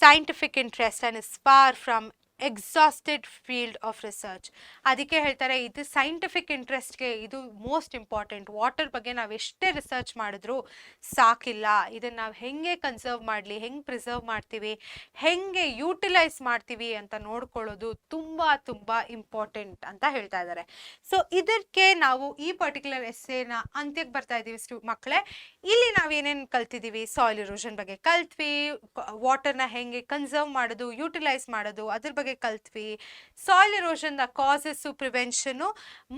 scientific interest and is for from exhausted field of research. ಅದಕ್ಕೆ ಹೇಳ್ತಾರೆ ಇದು ಸೈಂಟಿಫಿಕ್ ಇಂಟ್ರೆಸ್ಟ್ಗೆ ಇದು ಮೋಸ್ಟ್ ಇಂಪಾರ್ಟೆಂಟ್. ವಾಟರ್ ಬಗ್ಗೆ ನಾವು ಎಷ್ಟೇ ರಿಸರ್ಚ್ ಮಾಡಿದ್ರೂ ಸಾಕಿಲ್ಲ, ಇದನ್ನು ನಾವು ಹೆಂಗೆ ಕನ್ಸರ್ವ್ ಮಾಡಲಿ, ಹೆಂಗೆ ಪ್ರಿಸರ್ವ್ ಮಾಡ್ತೀವಿ, ಹೆಂಗೆ ಯೂಟಿಲೈಸ್ ಮಾಡ್ತೀವಿ ಅಂತ ನೋಡ್ಕೊಳ್ಳೋದು ತುಂಬ ತುಂಬ ಇಂಪಾರ್ಟೆಂಟ್ ಅಂತ ಹೇಳ್ತಾ ಇದ್ದಾರೆ. ಸೊ ಇದಕ್ಕೆ ನಾವು ಈ ಪರ್ಟಿಕ್ಯುಲರ್ ಎಸ್ಸೇನ ಅಂತ್ಯಕ್ಕೆ ಬರ್ತಾ ಇದ್ದೀವಿ ಮಕ್ಕಳೇ. ಇಲ್ಲಿ ನಾವೇನೇನು ಕಲ್ತಿದ್ದೀವಿ, ಸಾಯಿಲ್ ಇರೋಷನ್ ಬಗ್ಗೆ ಕಲ್ತ್ವಿ, ವಾಟರ್ನ ಹೆಂಗೆ ಕನ್ಸರ್ವ್ ಮಾಡೋದು, ಯೂಟಿಲೈಸ್ ಮಾಡೋದು ಅದ್ರ ಬಗ್ಗೆ ಕಲ್ತ್ವಿ, ಸಾಯಿಲ್ ಇರೋಷನ್ ದ ಕಾಸಸ್ ಪ್ರಿವೆನ್ಷನು,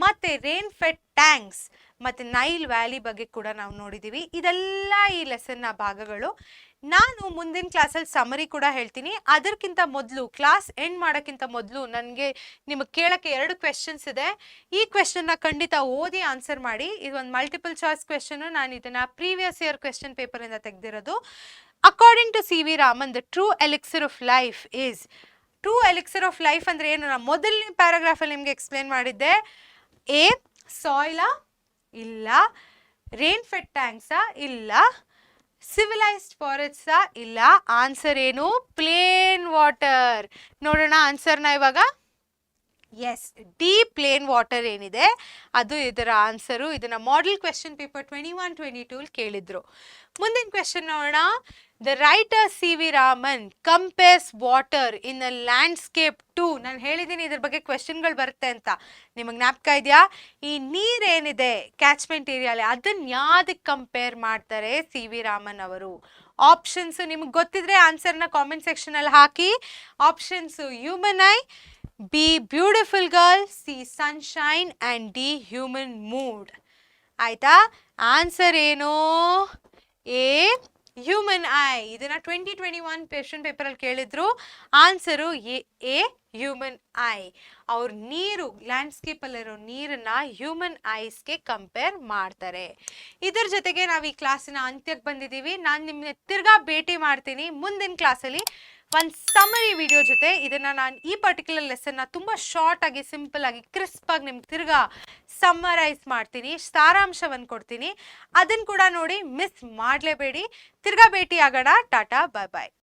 ಮತ್ತೆ ರೇನ್ ಫೆಡ್ ಟ್ಯಾಂಕ್ಸ್ ಮತ್ತು ನೈಲ್ ವ್ಯಾಲಿ ಬಗ್ಗೆ ಕೂಡ ನಾವು ನೋಡಿದ್ದೀವಿ. ಇದೆಲ್ಲ ಈ ಲೆಸನ್ನ ಭಾಗಗಳು. ನಾನು ಮುಂದಿನ ಕ್ಲಾಸಲ್ಲಿ ಸಮರಿ ಕೂಡ ಹೇಳ್ತೀನಿ. ಅದಕ್ಕಿಂತ ಮೊದಲು, ಕ್ಲಾಸ್ ಎಂಡ್ ಮಾಡೋಕ್ಕಿಂತ ಮೊದಲು ನನಗೆ ನಿಮಗೆ ಕೇಳೋಕ್ಕೆ 2 ಕ್ವೆಶನ್ಸ್ ಇದೆ. ಈ ಕ್ವೆಶನ್ನ ಖಂಡಿತ ಓದಿ ಆನ್ಸರ್ ಮಾಡಿ. ಇದೊಂದು ಮಲ್ಟಿಪಲ್ ಚಾಯ್ಸ್ ಕ್ವೆಶನ್ನು. ನಾನು ಇದನ್ನು ಪ್ರೀವಿಯಸ್ ಇಯರ್ ಕ್ವೆಶನ್ ಪೇಪರಿಂದ ತೆಗೆದಿರೋದು. According to C V Raman, the true elixir of life is. True elixir of life ಅಂದರೆ ಏನು? ನಾನು ಮೊದಲನೇ ಪ್ಯಾರಾಗ್ರಾಫಲ್ಲಿ ನಿಮಗೆ ಎಕ್ಸ್ಪ್ಲೇನ್ ಮಾಡಿದ್ದೆ. ಎ ಸಾಯಿಲಾ? ಇಲ್ಲ. ರೇನ್ ಫೆಡ್ ಟ್ಯಾಂಕ್ಸಾ? ಇಲ್ಲ. ಸಿವಿಲೈಸ್ಡ್ ಫಾರೆಸ್ಟ್ ಇಲ್ಲ. ಆನ್ಸರ್ ಏನು? Plain water. ನೋಡೋಣ ಆನ್ಸರ್ನ ಇವಾಗ. ಎಸ್, ಡಿ ಪ್ಲೇನ್ ವಾಟರ್ ಏನಿದೆ ಅದು ಇದರ ಆನ್ಸರು. ಇದನ್ನ ಮಾಡೆಲ್ ಕ್ವೆಶ್ಚನ್ ಪೇಪರ್ 21-22 ಕೇಳಿದ್ರು. ಮುಂದಿನ ಕ್ವೆಶನ್ ನೋಡೋಣ. The writer CV Raman compares water in a landscape to. ನಾನು ಹೇಳಿದ್ದೀನಿ ಇದ್ರ ಬಗ್ಗೆ ಕ್ವೆಶನ್ಗಳು ಬರುತ್ತೆ ಅಂತ, ನಿಮಗೆ ಜ್ಞಾಪಕ ಇದೆಯಾ? ಈ ನೀರೇನಿದೆ ಕ್ಯಾಚ್ಮೆಂಟ್ ಏರಿಯಾಲಿ ಅದನ್ನ ಯಾವ್ದಕ್ಕೆ ಕಂಪೇರ್ ಮಾಡ್ತಾರೆ CV ರಾಮನ್ ಅವರು? ಆಪ್ಷನ್ಸ್ ನಿಮ್ಗೆ ಗೊತ್ತಿದ್ರೆ ಆನ್ಸರ್ನ ಕಾಮೆಂಟ್ ಸೆಕ್ಷನ್ ಅಲ್ಲಿ ಹಾಕಿ. Options: human eye, B beautiful girl, C sunshine and D human mood. ಆಯ್ತಾ? ಆನ್ಸರ್ ಏನು? A human I. ಇದನ್ನ 2021 ಕ್ವೆಶ್ಚನ್ ಪೇಪರ್ ಅಲ್ಲಿ ಕೇಳಿದ್ರು. Answer A human I. ಅವ್ರ ನೀರು ಲ್ಯಾಂಡ್ಸ್ಕೇಪ್ ಅಲ್ಲಿರೋ ನೀರನ್ನ ಹ್ಯೂಮನ್ ಐಸ್ಗೆ ಕಂಪೇರ್ ಮಾಡ್ತಾರೆ. ಇದ್ರ ಜೊತೆಗೆ ನಾವು ಈ ಕ್ಲಾಸಿನ ಅಂತ್ಯಕ್ಕೆ ಬಂದಿದ್ದೀವಿ. ನಾನು ನಿಮ್ಮನ್ನ ತಿರ್ಗಾ ಭೇಟಿ ಮಾಡ್ತೀನಿ ಮುಂದಿನ ಕ್ಲಾಸಲ್ಲಿ ಒಂದು ಸಮರಿ ವಿಡಿಯೋ ಜೊತೆ. ಇದನ್ನ ನಾನು ಈ ಪರ್ಟಿಕ್ಯುಲರ್ ಲೆಸನ್ನ ತುಂಬ ಶಾರ್ಟ್ ಆಗಿ, ಸಿಂಪಲ್ ಆಗಿ, ಕ್ರಿಸ್ಪ್ ಆಗಿ ನಿಮ್ಗೆ ತಿರ್ಗಾ ಸಮ್ಮರೈಸ್ ಮಾಡ್ತೀನಿ, ಸಾರಾಂಶವನ್ನು ಕೊಡ್ತೀನಿ. ಅದನ್ನು ಕೂಡ ನೋಡಿ, ಮಿಸ್ ಮಾಡಲೇಬೇಡಿ. ತಿರ್ಗಾ ಭೇಟಿ ಆಗೋಣ. ಟಾಟಾ, ಬಾಯ್ ಬಾಯ್.